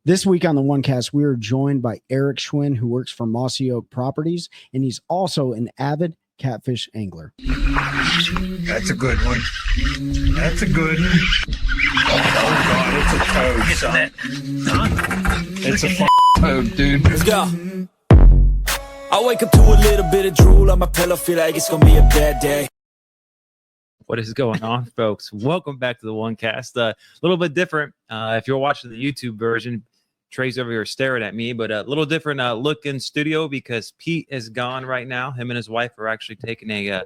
This week on the OneCast, we are joined by Eric Schwind, who works for Mossy Oak Properties, and he's also an avid catfish angler. That's a good one. That's a good one. Oh, God, it's a toad, son. It's a toad, dude. Let's go. I wake up to a little bit of drool on my pillow, feel like it's gonna be a bad day. What is going on, folks? Welcome back to the OneCast. A little bit different. If you're watching the YouTube version, Trey's over here staring at me, but a little different look in studio because Pete is gone right now. Him and his wife are actually taking a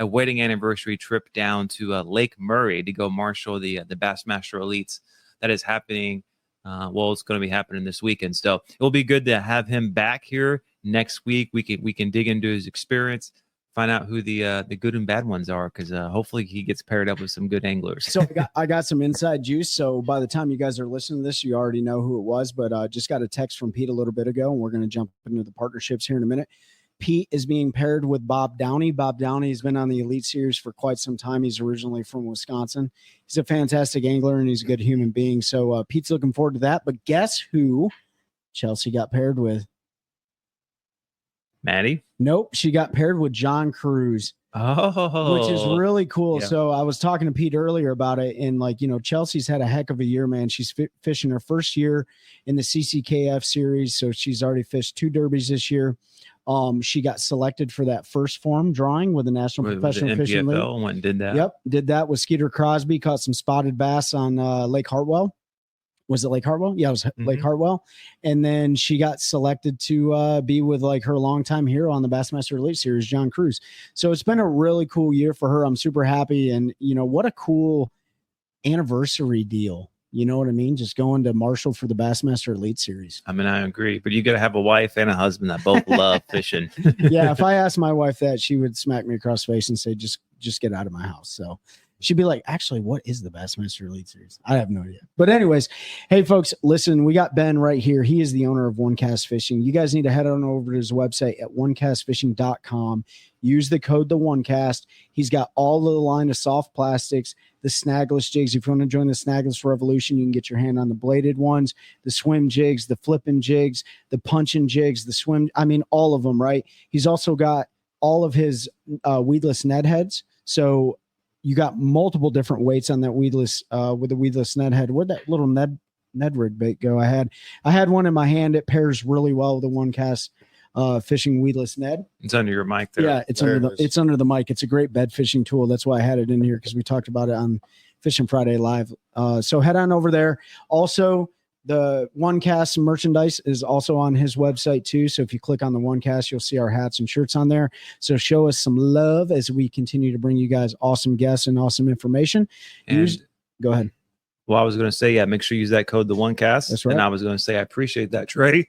wedding anniversary trip down to Lake Murray to go marshal the Bassmaster Elites. That is happening. It's going to be happening this weekend. So it will be good to have him back here next week. We can dig into his experience, find out who the good and bad ones are, because hopefully he gets paired up with some good anglers. So I got some inside juice. So by the time you guys are listening to this, you already know who it was. But just got a text from Pete a little bit ago, and we're going to jump into the partnerships here in a minute. Pete is being paired with Bob Downey. Bob Downey has been on the Elite Series for quite some time. He's originally from Wisconsin. He's a fantastic angler, and he's a good human being. So Pete's looking forward to that. But guess who Chelsea got paired with? Maddie? Nope. She got paired with John Cruz. Oh, which is really cool. Yeah. So I was talking to Pete earlier about it, and Chelsea's had a heck of a year, man. She's fishing her first year in the CCKF series, so she's already fished 2 derbies this year. She got selected for that first form drawing with the National Professional Fishing League. Went and did that. Yep, did that with Skeeter Crosby. Caught some spotted bass on Lake Hartwell. Was it Lake Hartwell? Yeah, it was Lake Hartwell. And then she got selected to be with her longtime hero on the Bassmaster Elite Series, John Cruz. So it's been a really cool year for her. I'm super happy. And, what a cool anniversary deal. You know what I mean? Just going to Marshall for the Bassmaster Elite Series. I mean, I agree. But you got to have a wife and a husband that both love fishing. Yeah, if I asked my wife that, she would smack me across the face and say, just get out of my house. So she'd be like, actually, what is the Bassmaster Elite Series? I have no idea. But anyways, hey, folks, listen, we got Ben right here. He is the owner of OneCast Fishing. You guys need to head on over to his website at onecastfishing.com. Use the code TheOneCast. He's got all of the line of soft plastics, the snagless jigs. If you want to join the snagless revolution, you can get your hand on the bladed ones, the swim jigs, the flipping jigs, the punching jigs, the swim. I mean, all of them, right? He's also got all of his weedless Ned heads. So you got multiple different weights on that weedless with the weedless Ned head. Where'd that little Ned rig bait go? I had one in my hand. It pairs really well with the OneCast fishing weedless Ned. It's under your mic there. Yeah, it's under the mic. It's a great bed fishing tool. That's why I had it in here, because we talked about it on Fishing Friday Live. So head on over there. Also, the OneCast merchandise is also on his website too. So if you click on the OneCast, you'll see our hats and shirts on there. So show us some love as we continue to bring you guys awesome guests and awesome information. Go ahead. Well, I was going to say, make sure you use that code, TheOneCast. That's right. And I was going to say, I appreciate that, Trey.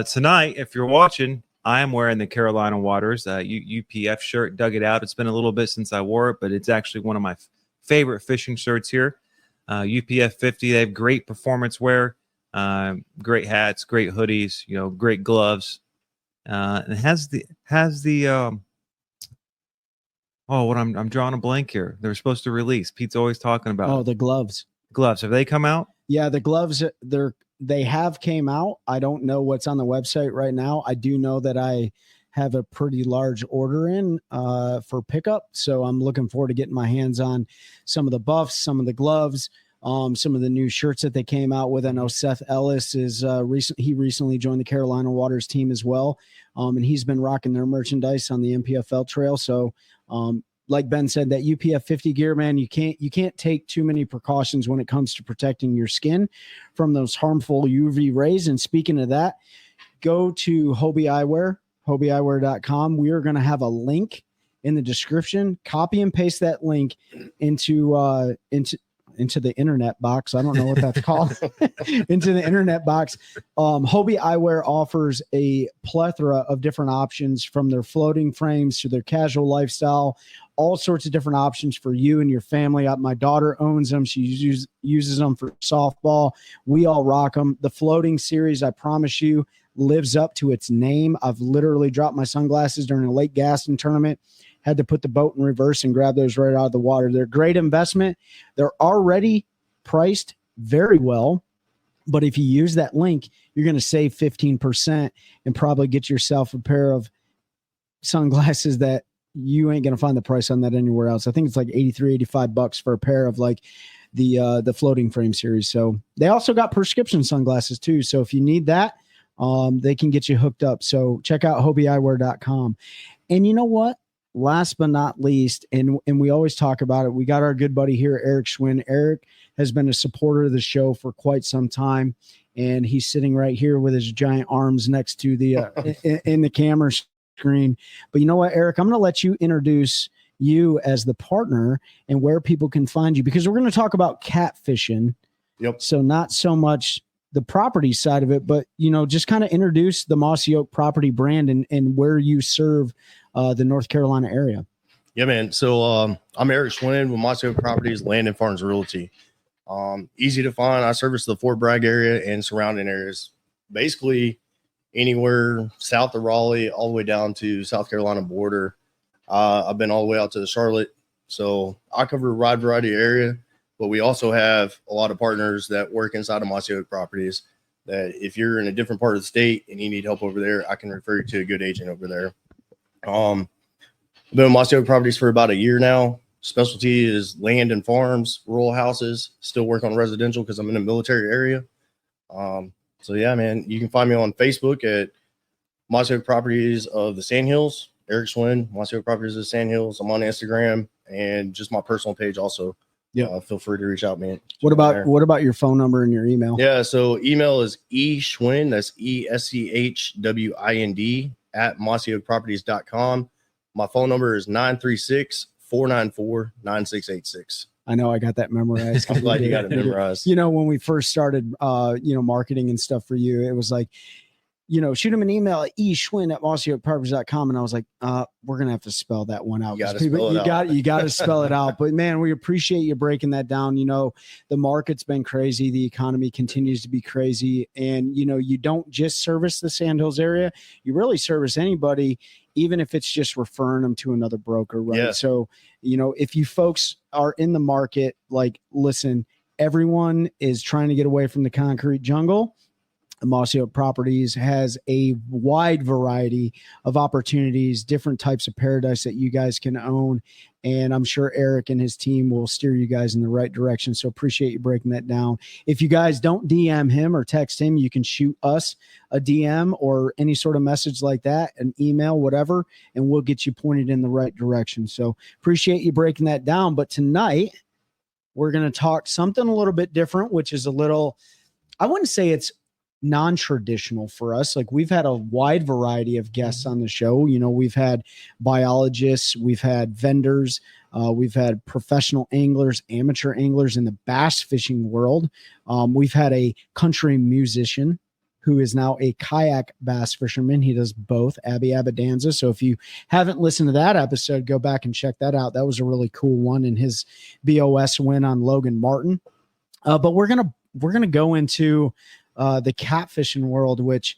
Tonight, if you're watching, I am wearing the Carolina Waters UPF shirt. Dug it out. It's been a little bit since I wore it, but it's actually one of my favorite fishing shirts here. UPF 50. They have great performance wear, great hats, great hoodies, great gloves. And it has the I'm drawing a blank here. They're supposed to release. Pete's always talking about. Oh, the gloves. Gloves. Have they come out? Yeah, the gloves. They have came out. I don't know what's on the website right now. I do know that I have a pretty large order in for pickup. So I'm looking forward to getting my hands on some of the buffs, some of the gloves, some of the new shirts that they came out with. I know Seth Ellis is he recently joined the Carolina Waters team as well. And he's been rocking their merchandise on the MPFL trail. So like Ben said, that UPF 50 gear, man, you can't take too many precautions when it comes to protecting your skin from those harmful UV rays. And speaking of that, go to Hobie Eyewear, hobieeyewear.com. We are going to have a link in the description. Copy and paste that link into the internet box. I don't know what that's called. Into the internet box. Hobie Eyewear offers a plethora of different options, from their floating frames to their casual lifestyle, all sorts of different options for you and your family. My daughter owns them. She uses them for softball. We all rock them. The floating series, I promise you, lives up to its name. I've literally dropped my sunglasses during a Lake Gaston tournament, had to put the boat in reverse and grab those right out of the water. They're a great investment. They're already priced very well. But if you use that link, you're going to save 15% and probably get yourself a pair of sunglasses that you ain't going to find the price on that anywhere else. I think it's like $83-85 for a pair of like the floating frame series. So they also got prescription sunglasses too. So if you need that, they can get you hooked up. So check out hobieeyewear.com. And you know what? Last but not least, and we always talk about it, we got our good buddy here, Eric Schwind. Eric has been a supporter of the show for quite some time, and he's sitting right here with his giant arms next to the in the camera screen. But you know what, Eric? I'm going to let you introduce you as the partner and where people can find you, because we're going to talk about catfishing. Yep. So not so much the property side of it, but, you know, just kind of introduce the Mossy Oak property brand and where you serve the North Carolina area. Yeah, man. So I'm Eric Schwind with Mossy Oak Properties, Land and Farms Realty. Easy to find. I service the Fort Bragg area and surrounding areas, basically anywhere south of Raleigh, all the way down to South Carolina border. I've been all the way out to the Charlotte. So I cover a wide variety of area, but we also have a lot of partners that work inside of Mossy Oak Properties that if you're in a different part of the state and you need help over there, I can refer you to a good agent over there. I've been with Mossy Oak Properties for about a year now. Specialty is land and farms, rural houses. Still work on residential because I'm in a military area. So yeah, man, you can find me on Facebook at Mossy Oak Properties of the Sandhills, Eric Schwind, Mossy Oak Properties of the Sandhills. I'm on Instagram and just my personal page also. Yeah, feel free to reach out, man. What about your phone number and your email? Yeah, so email is eschwind, that's ESCHWIND at mossyoakproperties.com. My phone number is 936-494-9686. I know I got that memorized. I'm glad you got it memorized. You know, when we first started, marketing and stuff for you, it was like, shoot him an email at eschwind at mossyoakproperties.com. And I was like, we're going to have to spell that one out. You got to spell it out. But man, we appreciate you breaking that down. You know, the market's been crazy. The economy continues to be crazy. And, you don't just service the Sandhills area. You really service anybody, even if it's just referring them to another broker. Right. Yeah. So, if you folks are in the market, like, listen, everyone is trying to get away from the concrete jungle. Mossy Oak Properties has a wide variety of opportunities, different types of paradise that you guys can own. And I'm sure Eric and his team will steer you guys in the right direction. So appreciate you breaking that down. If you guys don't DM him or text him, you can shoot us a DM or any sort of message like that, an email, whatever, and we'll get you pointed in the right direction. So appreciate you breaking that down. But tonight we're going to talk something a little bit different, which is a little, I wouldn't say it's non-traditional for us. Like, we've had a wide variety of guests on the show. We've had biologists, we've had vendors, we've had professional anglers, amateur anglers in the bass fishing world. We've had a country musician who is now a kayak bass fisherman. He does both, Abby Abadanza. So if you haven't listened to that episode, go back and check that out. That was a really cool one in his BOS win on Logan Martin. But we're gonna go into the catfishing world, which,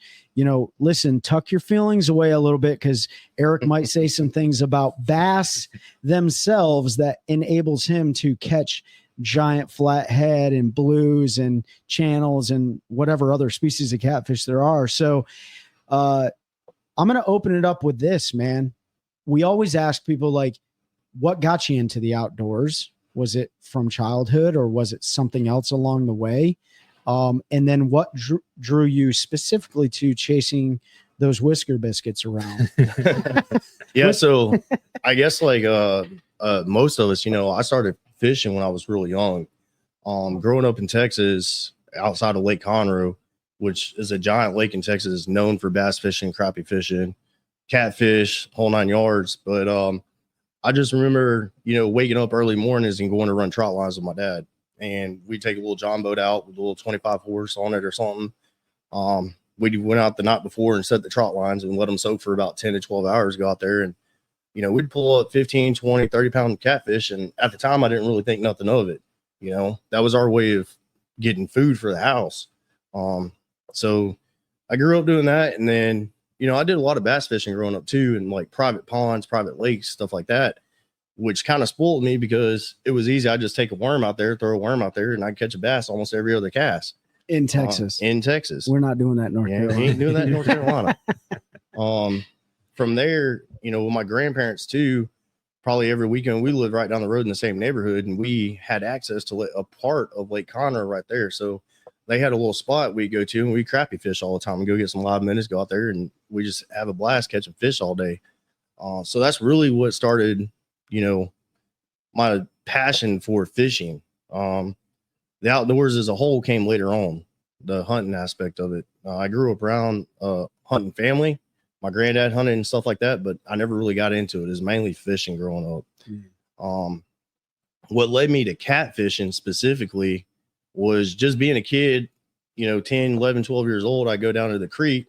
listen, tuck your feelings away a little bit, because Eric might say some things about bass themselves that enables him to catch giant flathead and blues and channels and whatever other species of catfish there are. So I'm going to open it up with this, man. We always ask people, like, what got you into the outdoors? Was it from childhood, or was it something else along the way? And then what drew you specifically to chasing those whisker biscuits around? Yeah. So I guess like most of us, I started fishing when I was really young. Growing up in Texas, outside of Lake Conroe, which is a giant lake in Texas, known for bass fishing, crappie fishing, catfish, whole 9 yards. But I just remember, waking up early mornings and going to run trot lines with my dad. And we take a little John boat out with a little 25 horse on it or something. We went out the night before and set the trot lines and let them soak for about 10 to 12 hours, go out there. And, we'd pull up 15, 20, 30 pound catfish. And at the time, I didn't really think nothing of it. That was our way of getting food for the house. So I grew up doing that. And then, I did a lot of bass fishing growing up too, and like private ponds, private lakes, stuff like that, which kind of spoiled me because it was easy. I just take a worm out there, throw a worm out there, and I'd catch a bass almost every other cast. in Texas. In Texas. We're not doing that in North Carolina. We ain't doing that in North Carolina. From there, you know, with my grandparents too, probably every weekend we lived right down the road in the same neighborhood, and we had access to a part of Lake Conroe right there. So they had a little spot we go to, and we crappie fish all the time and go get some live minnows, go out there, and we just have a blast catching fish all day. So that's really what started, you know, my passion for fishing. The outdoors as a whole came later on, the hunting aspect of it. I grew up around hunting family. My granddad hunted and stuff like that, but I never really got into it. It was mainly fishing growing up. What led me to catfishing specifically was just being a kid, you know, 10, 11, 12 years old. I go down to the creek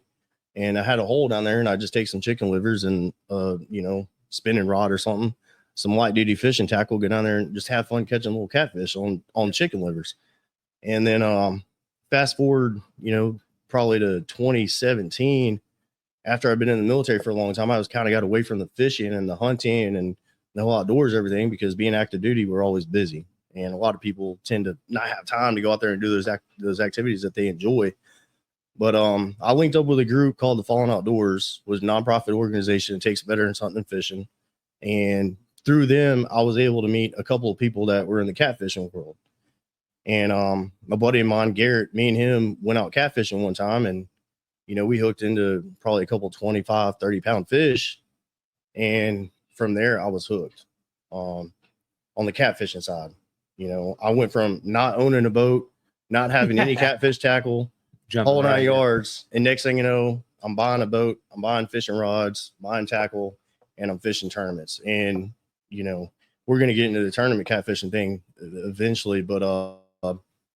and I had a hole down there, and I just take some chicken livers and, you know, spinning rod or something, some light duty fishing tackle, go down there and just have fun catching little catfish on chicken livers. And then fast forward, you know, probably to 2017, after I've been in the military for a long time, I was kind of got away from the fishing and the hunting and the whole outdoors, everything, because being active duty, we're always busy. And a lot of people tend to not have time to go out there and do those activities that they enjoy. But I linked up with a group called the Fallen Outdoors, was a nonprofit organization that takes veterans hunting and fishing. And through them, I was able to meet a couple of people that were in the catfishing world. And a buddy of mine, Garrett, me and him went out catfishing one time, and you know, we hooked into probably a couple 25, 30-pound fish. And from there, I was hooked on the catfishing side. You know, I went from not owning a boat, not having any catfish tackle, whole 9 yards. And next thing you know, I'm buying a boat, I'm buying fishing rods, buying tackle, and I'm fishing tournaments. And, you know, we're going to get into the tournament catfishing thing eventually. But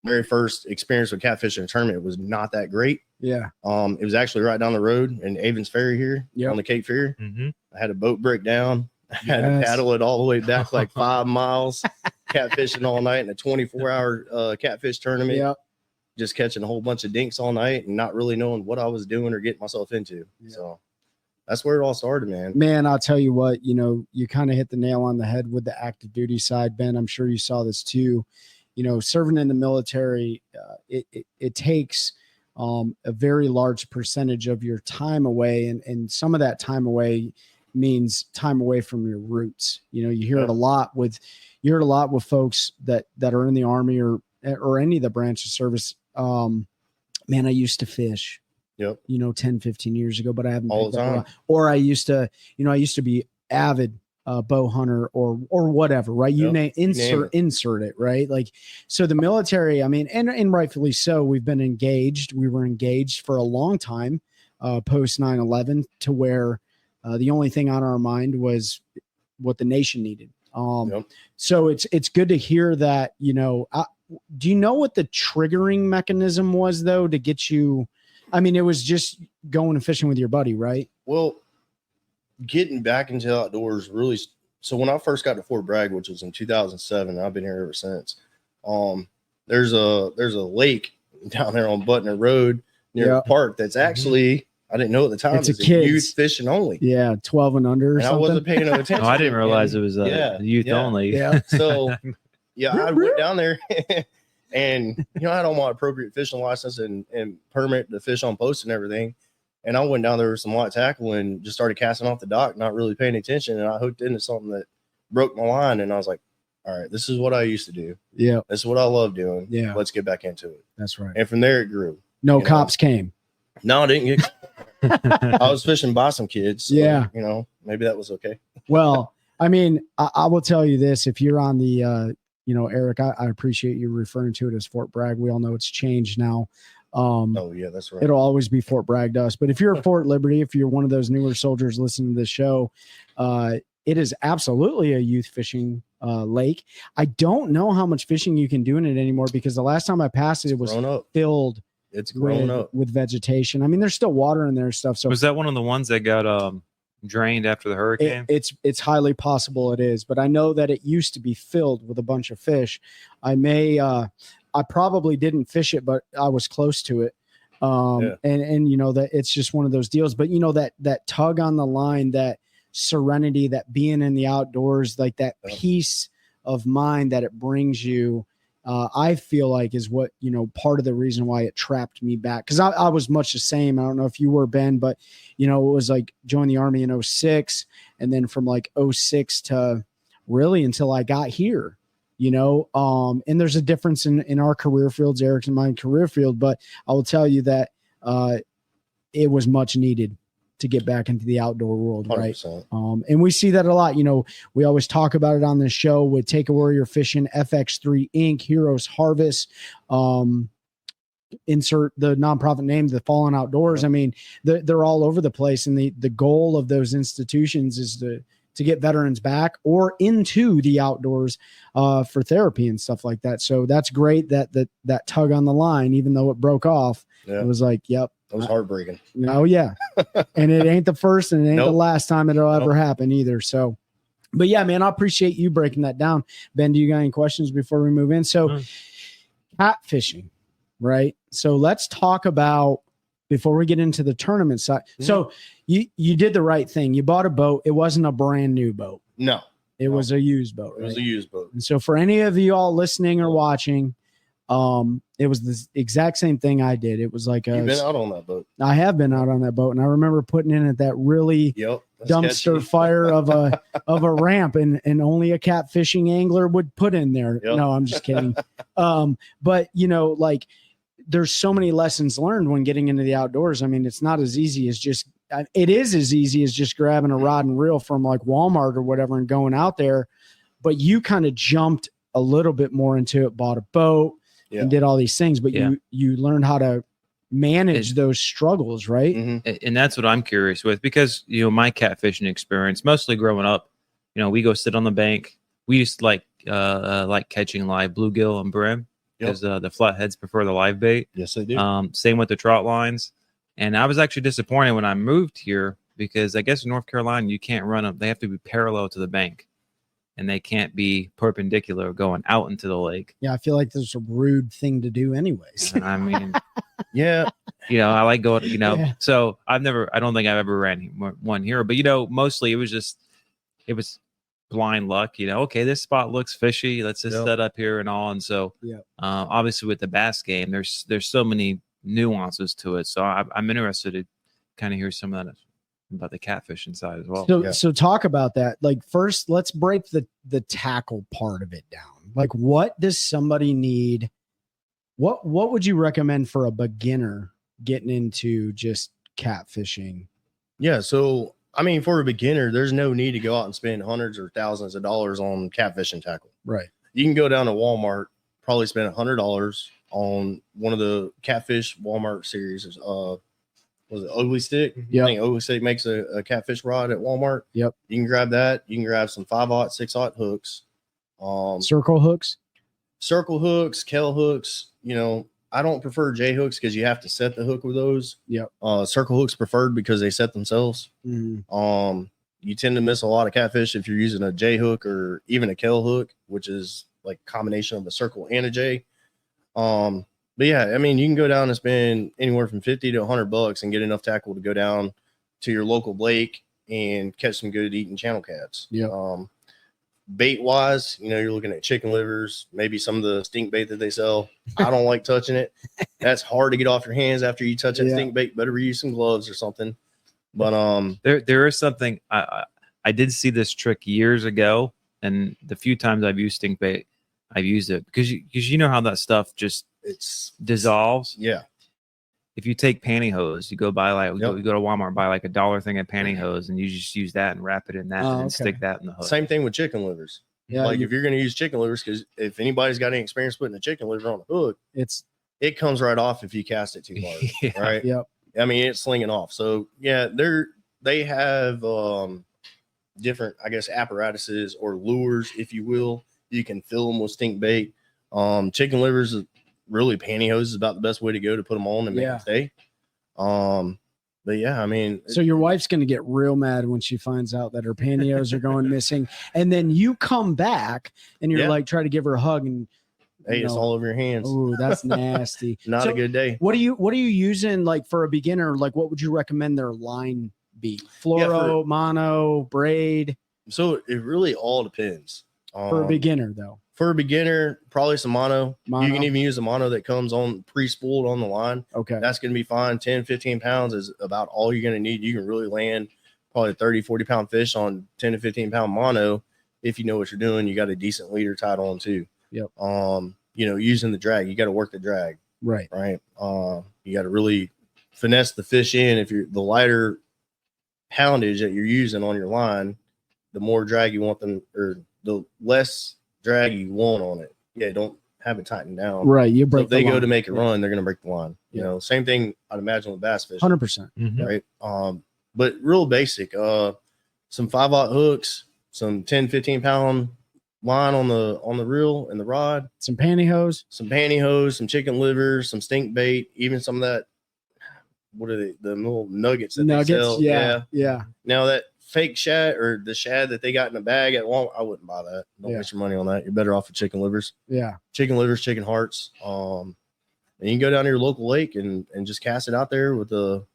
very first experience with catfishing a tournament was not that great. Yeah. It was actually right down the road in Avens Ferry here on the Cape Ferry. I had a boat break down. I had to paddle it all the way back like 5 miles, catfishing all night in a 24-hour catfish tournament. Yeah. Just catching a whole bunch of dinks all night and not really knowing what I was doing or getting myself into. So that's where it all started, man. Man, I'll tell you what, you know, you kind of hit the nail on the head with the active duty side, Ben. I'm sure you saw this too. You know, serving in the military, it takes a very large percentage of your time away, and some of that time away means time away from your roots. You know, you hear it a lot with folks that are in the Army or any of the branch of service. Man, I used to fish. Yep. You know, 10, 15 years ago, but I haven't all the time. Or I used to be avid bow hunter or whatever, right? You insert it, right? Like, so the military, I mean, and rightfully so, we were engaged for a long time, post 9/11, to where the only thing on our mind was what the nation needed. So it's good to hear that, you know. Do you know what the triggering mechanism was though to get you? I mean, it was just going and fishing with your buddy, right? Well, getting back into the outdoors really. So when I first got to Fort Bragg, which was in 2007, I've been here ever since. There's a lake down there on Butner Road near a park that's actually, I didn't know at the time, it's a youth fishing only. Yeah, 12 and under. Or something. I wasn't paying no attention. I didn't realize it was youth only. Yeah. So I went down there. And, you know, I had all my appropriate fishing license and permit to fish on post and everything. And I went down there with some light tackle and just started casting off the dock, not really paying attention. And I hooked into something that broke my line. And I was like, all right, this is what I used to do. Yeah. This is what I love doing. Yeah. Let's get back into it. That's right. And from there it grew. No cops came. No, I didn't get. I was fishing by some kids. So, yeah. You know, maybe that was okay. Well, I mean, I will tell you this. If you're on the, you know, Eric, I appreciate you referring to it as Fort Bragg. We all know it's changed now. Oh yeah, that's right. It'll always be Fort Bragg to us. But if you're at Fort Liberty, if you're one of those newer soldiers listening to the show, it is absolutely a youth fishing lake. I don't know how much fishing you can do in it anymore because the last time I passed it, it was filled. It's grown up with vegetation. I mean, there's still water in there and stuff. So was that one of the ones that got drained after the hurricane? It's highly possible it is, but I know that it used to be filled with a bunch of fish. I probably didn't fish it, but I was close to it. And you know that it's just one of those deals. But you know that tug on the line, that serenity, that being in the outdoors, like that peace of mind that it brings you. I feel like is what, part of the reason why it trapped me back. Cause I was much the same. I don't know if you were, Ben, but it was like joined the Army in 06, and then from like 06 to really until I got here, and there's a difference in our career fields, Eric's and my career field, but I will tell you that it was much needed to get back into the outdoor world. 100%. Right. And we see that a lot. We always talk about it on the show with Take a Warrior Fishing, FX3 Inc., Heroes Harvest, insert the nonprofit name, the Fallen Outdoors. I mean, they're all over the place. And the goal of those institutions is to get veterans back or into the outdoors for therapy and stuff like that. So that's great that tug on the line, even though it broke off, it was like, yep. It was heartbreaking. Oh yeah. And it ain't the first and it ain't the last time it'll ever happen either. So, but yeah, man, I appreciate you breaking that down. Ben, do you got any questions before we move in? So catfishing, right? So let's talk about, before we get into the tournament side. So you did the right thing. You bought a boat. It wasn't a brand new boat. No. It was a used boat. Right? It was a used boat. And so for any of you all listening or watching, it was the exact same thing I did. It was like you've been out on that boat. I have been out on that boat, and I remember putting in at that really dumpster fire of a ramp, and only a catfishing angler would put in there. Yep. No, I'm just kidding. But like there's so many lessons learned when getting into the outdoors. I mean, it's not as easy as just. It is as easy as just grabbing a rod and reel from like Walmart or whatever and going out there, but you kind of jumped a little bit more into it, bought a boat. And did all these things, but you learned how to manage those struggles, right? And that's what I'm curious with, because my catfishing experience, mostly growing up, we go sit on the bank. We used to like catching live bluegill and brim because the flatheads prefer the live bait. Yes, they do. Same with the trout lines. And I was actually disappointed when I moved here because I guess in North Carolina you can't run them; they have to be parallel to the bank. And they can't be perpendicular going out into the lake. Yeah, I feel like this is a rude thing to do anyways. I mean, I like going, so I don't think I've ever ran one here, but mostly it was blind luck, okay, this spot looks fishy. Let's just set up here and all. And so obviously with the bass game, there's so many nuances to it. So I'm interested to kind of hear some of that about the catfishing side as well. So talk about that. Like first, let's break the tackle part of it down. Like what does somebody need? What would you recommend for a beginner getting into just catfishing? Yeah. So, I mean, for a beginner, there's no need to go out and spend hundreds or thousands of dollars on catfishing tackle. Right. You can go down to Walmart, probably spend $100 on one of the catfish Walmart series. Was it Ugly Stick? Yeah. I think Ugly Stick makes a catfish rod at Walmart. Yep. You can grab that. You can grab some 5/0, 6/0 hooks. Circle hooks, Kell hooks. I don't prefer J hooks because you have to set the hook with those. Yep. Circle hooks preferred because they set themselves. Mm-hmm. You tend to miss a lot of catfish if you're using a J hook or even a Kell hook, which is like a combination of a circle and a J. But yeah, I mean, you can go down and spend anywhere from $50 to $100 and get enough tackle to go down to your local lake and catch some good eating channel cats. Yeah. Bait wise, you're looking at chicken livers, maybe some of the stink bait that they sell. I don't like touching it. That's hard to get off your hands after you touch that stink bait. Better use some gloves or something. But there is something I did see this trick years ago, and the few times I've used stink bait, I've used it because you know how that stuff just dissolves. Yeah. If you take pantyhose, you go buy you go to Walmart, buy like $1 thing of pantyhose, and you just use that and wrap it in that and stick that in the hook. Same thing with chicken livers. Yeah. If you're going to use chicken livers, because if anybody's got any experience putting a chicken liver on a hook, it comes right off if you cast it too hard. Right. Yep. I mean, it's slinging off. So yeah, they have different, I guess, apparatuses or lures, if you will. You can fill them with stink bait. Chicken livers, really pantyhose is about the best way to go to put them on and make them stay. But yeah, I mean, so your wife's going to get real mad when she finds out that her pantyhose are going missing, and then you come back and you're like, try to give her a hug, and it's all over your hands. Oh, that's nasty. Not a good day. What are you using like for a beginner? Like, what would you recommend their line be? Fluoro, mono, braid? So it really all depends. For a beginner, though. For a beginner, probably some mono. Mono? You can even use the mono that comes on pre-spooled on the line. Okay. That's going to be fine. 10, 15 pounds is about all you're going to need. You can really land probably 30, 40 pound fish on 10 to 15 pound mono. If you know what you're doing, you got a decent leader tied on too. Yep. Using the drag, you got to work the drag. Right. Right. You got to really finesse the fish in. If you're the lighter poundage that you're using on your line, the more drag you want them, or the less drag you want on it. Yeah, don't have it tightened down. Right. You So break if they the go line. to make it run, they're going to break the line. You know, same thing I'd imagine with bass fishing. 100%. Right. But real basic, some 5/0 hooks, some 10, 15 pound line on the reel and the rod, Some pantyhose. some chicken livers, some stink bait, even some of that. What are they? The little nuggets that they sell. Yeah. Now that fake shad, or the shad that they got in the bag at Walmart, I wouldn't buy that. Don't waste your money on that. You're better off with chicken livers. Yeah. Chicken livers, chicken hearts. And you can go down to your local lake and just cast it out there with the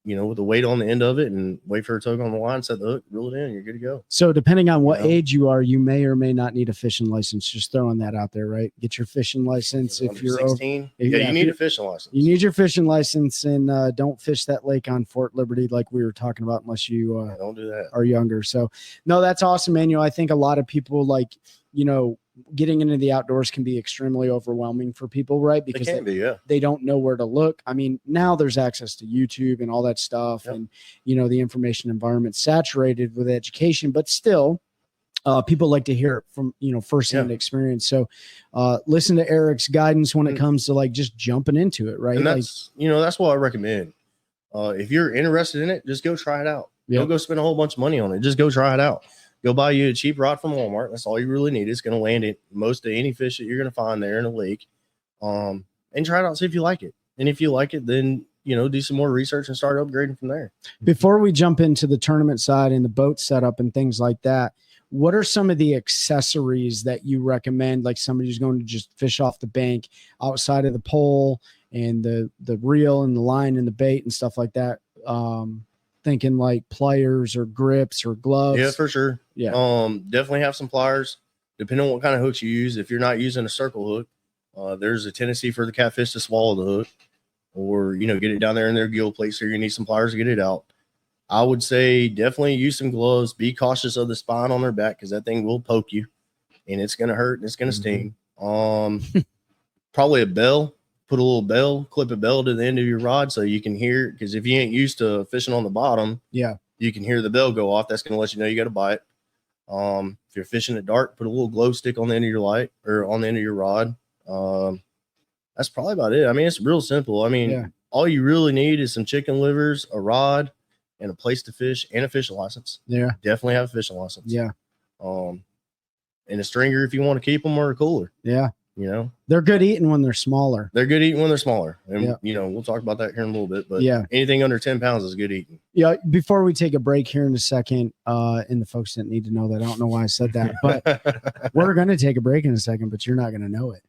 weight on the end of it, and wait for it to hook on the line, set the hook, reel it in, you're good to go. So depending on what age you are, you may or may not need a fishing license. Just throwing that out there, right? Get your fishing license if you're 16. You need a fishing license. You need your fishing license, and don't fish that lake on Fort Liberty like we were talking about unless you don't do that. Are younger. So no, that's awesome, man. I think a lot of people getting into the outdoors can be extremely overwhelming for people, right? Because they don't know where to look. I mean, now there's access to YouTube and all that stuff. Yep. And, the information environment saturated with education, but still people like to hear it from, firsthand experience. So listen to Eric's guidance when it comes to just jumping into it. Right. And that's, that's what I recommend. If you're interested in it, just go try it out. Don't go spend a whole bunch of money on it. Just go try it out. Go buy you a cheap rod from Walmart. That's all you really need. It's going to land it most of any fish that you're going to find there in a lake. And try it out, see if you like it. And if you like it, then, do some more research and start upgrading from there. Before we jump into the tournament side and the boat setup and things like that, what are some of the accessories that you recommend? Like somebody who's going to just fish off the bank outside of the pole and the reel and the line and the bait and stuff like that. Thinking like pliers or grips or gloves. Yeah, for sure. Yeah. Definitely have some pliers, depending on what kind of hooks you use. If you're not using a circle hook, there's a tendency for the catfish to swallow the hook, or get it down there in their gill plate, so you need some pliers to get it out. I would say definitely use some gloves. Be cautious of the spine on their back, because that thing will poke you and it's going to hurt and it's going to sting. Probably a bell. Put a little bell, clip a bell to the end of your rod so you can hear, because if you ain't used to fishing on the bottom, you can hear the bell go off. That's going to let you know you got a bite. If you're fishing at dark, put a little glow stick on the end of your light, or on the end of your rod. That's probably about it. I mean, it's real simple. I mean, all you really need is some chicken livers, a rod, and a place to fish, and a fishing license. Yeah. Definitely have a fishing license. Yeah. And a stringer if you want to keep them, or a cooler. Yeah. They're good eating when they're smaller. They're good eating when they're smaller. And, we'll talk about that here in a little bit. But anything under 10 pounds is good eating. Yeah. Before we take a break here in a second, and the folks didn't need to know that. I don't know why I said that, but we're going to take a break in a second, but you're not going to know it.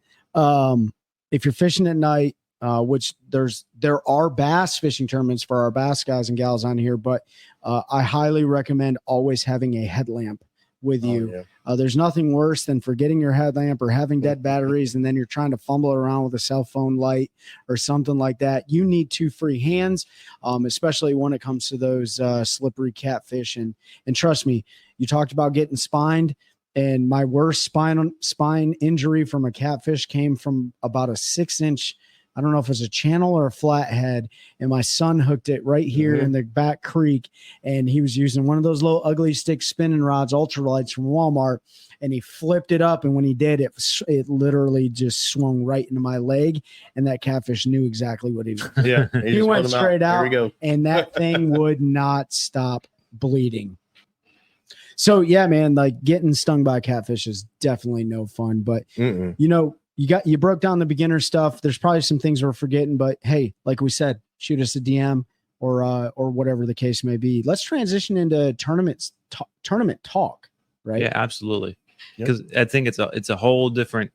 If you're fishing at night, which there are bass fishing tournaments for our bass guys and gals on here, but I highly recommend always having a headlamp with you. There's nothing worse than forgetting your headlamp or having dead batteries, and then you're trying to fumble around with a cell phone light or something like that. You need 2 free hands, especially when it comes to those slippery catfish. And trust me, you talked about getting spined, and my worst spine injury from a catfish came from about a 6-inch. I don't know if it was a channel or a flathead, and my son hooked it right here in the back creek, and he was using one of those little ugly stick spinning rods, ultralights from Walmart, and he flipped it up, and when he did, it literally just swung right into my leg, and that catfish knew exactly what he was doing. Yeah, he went straight out, there we go. And that thing would not stop bleeding. So yeah, man, like getting stung by a catfish is definitely no fun, but you broke down the beginner stuff. There's probably some things we're forgetting, but hey, like we said, shoot us a DM or whatever the case may be. Let's transition into tournament talk, right? Yeah, absolutely. Because I think it's a whole different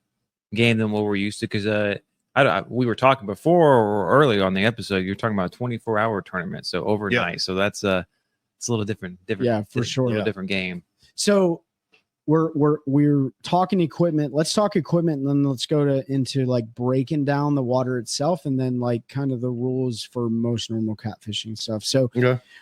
game than what we're used to. Because we were talking before or earlier on the episode, you're talking about a 24-hour tournament, so overnight. So that's it's a little different. Yeah, for sure. A little different game. So we're talking equipment. Let's talk equipment, and then let's go into like breaking down the water itself, and then like kind of the rules for most normal catfishing stuff. So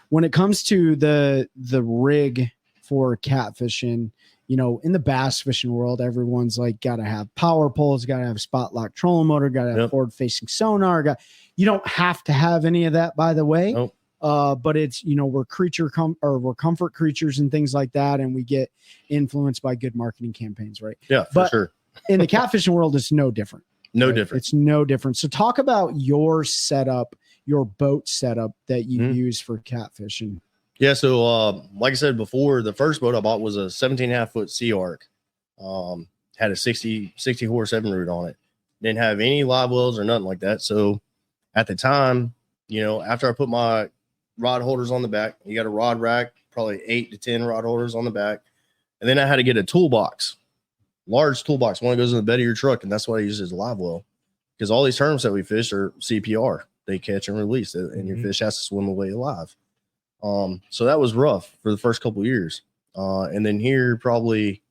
when it comes to the rig for catfishing, you know, in the bass fishing world, everyone's like got to have power poles, got to have spot lock trolling motor, got to have forward facing sonar. You don't have to have any of that, by the way. Nope. But it's, you know, we're we're comfort creatures and things like that. And we get influenced by good marketing campaigns, right? Yeah, for sure. In the catfishing world, it's no different. Different. It's no different. So talk about your setup, your boat setup that you use for catfishing. Yeah. So, like I said before, the first boat I bought was a 17.5 foot Sea Arc. Had a 60 horse 7 root on it. Didn't have any live wells or nothing like that. So at the time, you know, after I put my rod holders on the back, you got a rod rack, probably 8 to 10 rod holders on the back. And then I had to get a toolbox, large toolbox, one that goes in the bed of your truck. And that's what I use as a live well, because all these terms that we fish are CPR. They catch and release it, and your fish has to swim away alive. So that was rough for the first couple of years. And then here, probably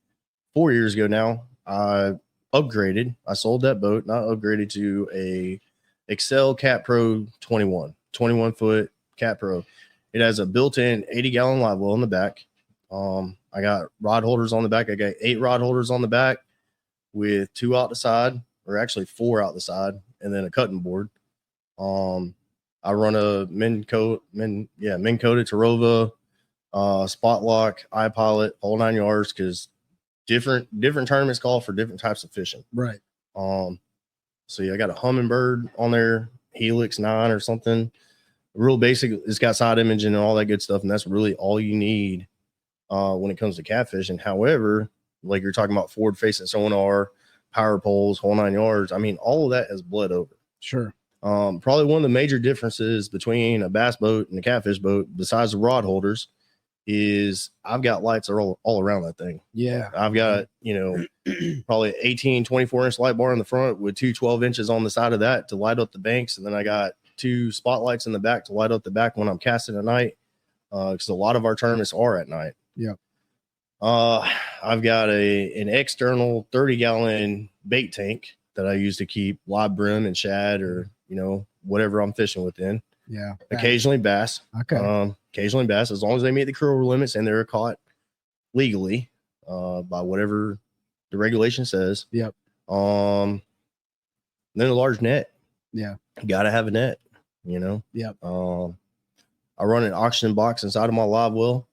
4 years ago now, I upgraded. I sold that boat, and I upgraded to a Excel Cat Pro 21 foot Cat Pro. It has a built-in 80-gallon live well in the back. I got rod holders on the back. I got 8 rod holders on the back with 2 out the side, or actually 4 out the side, and then a cutting board. I run a Minn coated Tarova, spot lock, iPilot, whole 9 yards, because different tournaments call for different types of fishing. Right. So yeah, I got a Humminbird on there, Helix 9 or something. Real basic. It's got side imaging and all that good stuff, and that's really all you need when it comes to catfishing. However, like you're talking about forward facing sonar, power poles, whole 9 yards. I mean, all of that has bled over. Sure. Probably one of the major differences between a bass boat and a catfish boat, besides the rod holders, is I've got lights all around that thing. Yeah. I've got, you know, probably 18, 24-inch light bar in the front with 2 12 inches on the side of that to light up the banks. And then I got 2 spotlights in the back to light up the back when I'm casting at night, because a lot of our tournaments are at night. Yeah. I've got an external 30-gallon bait tank that I use to keep live brim and shad, or, you know, whatever I'm fishing within. Yeah. Occasionally bass. Okay. Occasionally bass, as long as they meet the creel limits and they're caught legally by whatever the regulation says. Yep. Then a large net. Yeah. You got to have a net, you know? Yep. I run an oxygen box inside of my live well.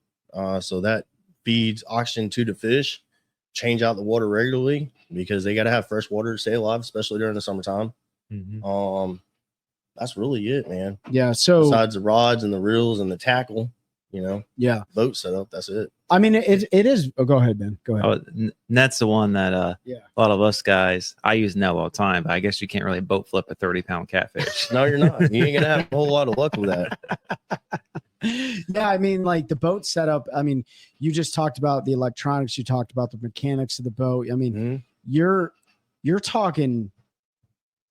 So that feeds oxygen to the fish, change out the water regularly, because they got to have fresh water to stay alive, especially during the summertime. That's really it, man. Yeah. So besides the rods and the reels and the tackle, you know, yeah, boat setup, that's it. I mean, it is. Oh, go ahead, Ben. Go ahead. Oh, that's the one that a lot of us guys, I use now all the time, but I guess you can't really boat flip a 30-pound catfish. No, you're not. You ain't gonna have a whole lot of luck with that. Yeah, I mean, like the boat setup. I mean, you just talked about the electronics. You talked about the mechanics of the boat. I mean, you're talking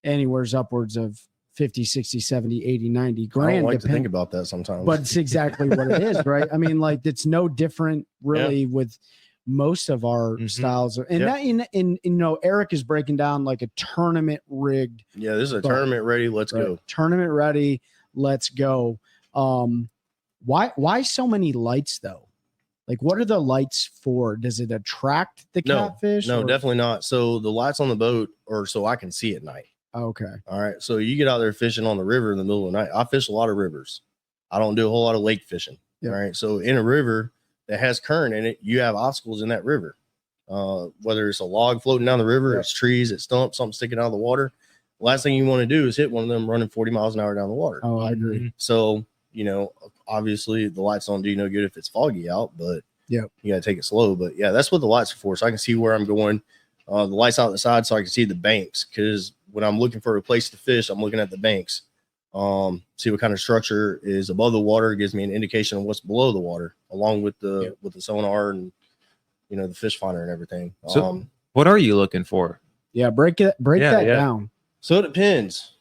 anywhere's upwards of 50, 60, 70, 80, 90 grand. I don't like to think about that sometimes. But it's exactly what it is, right? I mean, like it's no different really with most of our styles. And that in you know, Eric is breaking down like a tournament rigged. Yeah, this is a tournament ready. Let's go. Tournament ready. Let's go. Why so many lights though? Like, what are the lights for? Does it attract the catfish? No, definitely not. So the lights on the boat are so I can see at night. Okay. All right. So you get out there fishing on the river in the middle of the night. I fish a lot of rivers. I don't do a whole lot of lake fishing. All right. So in a river that has current in it, you have obstacles in that river. Whether it's a log floating down the river, it's trees, it's stumps, something sticking out of the water. The last thing you want to do is hit one of them running 40 miles an hour down the water. Oh, I agree. So, you know, obviously the lights don't do no good if it's foggy out, but you got to take it slow. But yeah, that's what the lights are for. So I can see where I'm going. The lights out the side so I can see the banks, because when I'm looking for a place to fish, I'm looking at the banks. See what kind of structure is above the water. It gives me an indication of what's below the water, along with the sonar and, you know, the fish finder and everything. So what are you looking for? Yeah, break that down. So it depends.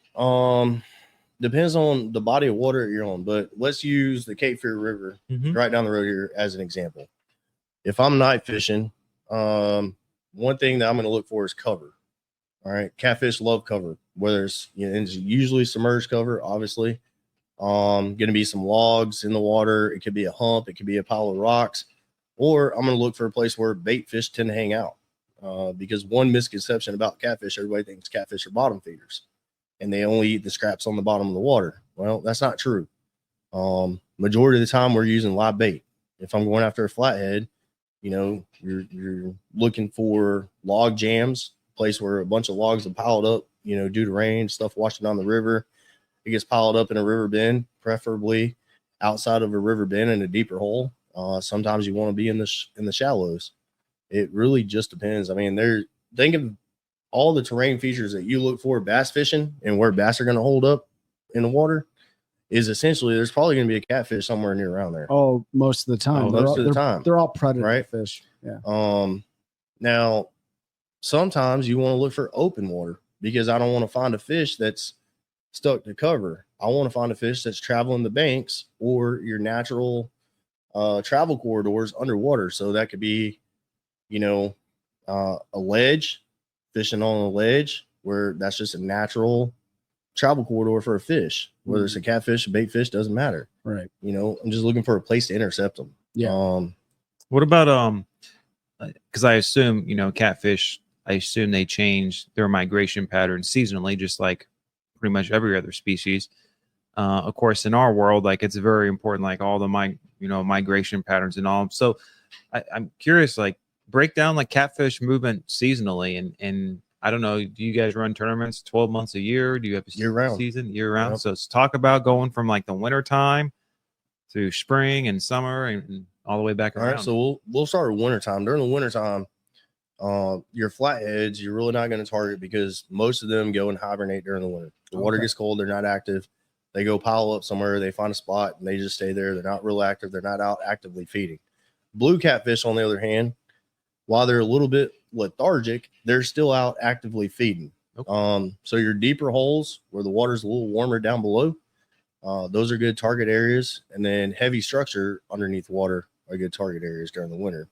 Depends on the body of water you're on, but let's use the Cape Fear River right down the road here as an example. If I'm night fishing, One thing that I'm going to look for is cover. All right. Catfish love cover, whether it's, it's usually submerged cover, obviously. Going to be some logs in the water. It could be a hump. It could be a pile of rocks. Or I'm going to look for a place where bait fish tend to hang out. Because one misconception about catfish, everybody thinks catfish are bottom feeders and they only eat the scraps on the bottom of the water. Well, that's not true. Majority of the time we're using live bait. If I'm going after a flathead, you're looking for log jams, place where a bunch of logs are piled up, due to rain, stuff washing down the river. It gets piled up in a river bend, preferably outside of a river bend in a deeper hole. Sometimes you want to be in the shallows. It really just depends. I mean, think of all the terrain features that you look for bass fishing and where bass are going to hold up in the water is essentially there's probably going to be a catfish somewhere near around there. Oh, most of the time. They're all predator right? fish. Yeah. Now sometimes you want to look for open water because I don't want to find a fish that's stuck to cover. I want to find a fish that's traveling the banks or your natural travel corridors underwater. So that could be, a ledge, fishing on a ledge where that's just a natural travel corridor for a fish, whether it's a catfish, a bait fish, doesn't matter. Right. I'm just looking for a place to intercept them. Yeah. What about, because I assume, catfish, I assume they change their migration patterns seasonally, just like pretty much every other species. Of course, in our world, like it's very important, like all the migration patterns and all. So I'm curious, like break down like catfish movement seasonally, and I don't know, do you guys run tournaments 12 months a year? Do you have a season year round? Yep. So let's talk about going from like the winter time to spring and summer and all the way back around. All right, so we'll start with winter time. During the winter time, your flatheads, you're really not going to target because most of them go and hibernate during the winter. The water gets cold, they're not active. They go pile up somewhere, they find a spot, and they just stay there. They're not real active. They're not out actively feeding. Blue catfish, on the other hand, while they're a little bit lethargic, they're still out actively feeding. Okay. So your deeper holes where the water's a little warmer down below, those are good target areas. And then heavy structure underneath water are good target areas during the winter.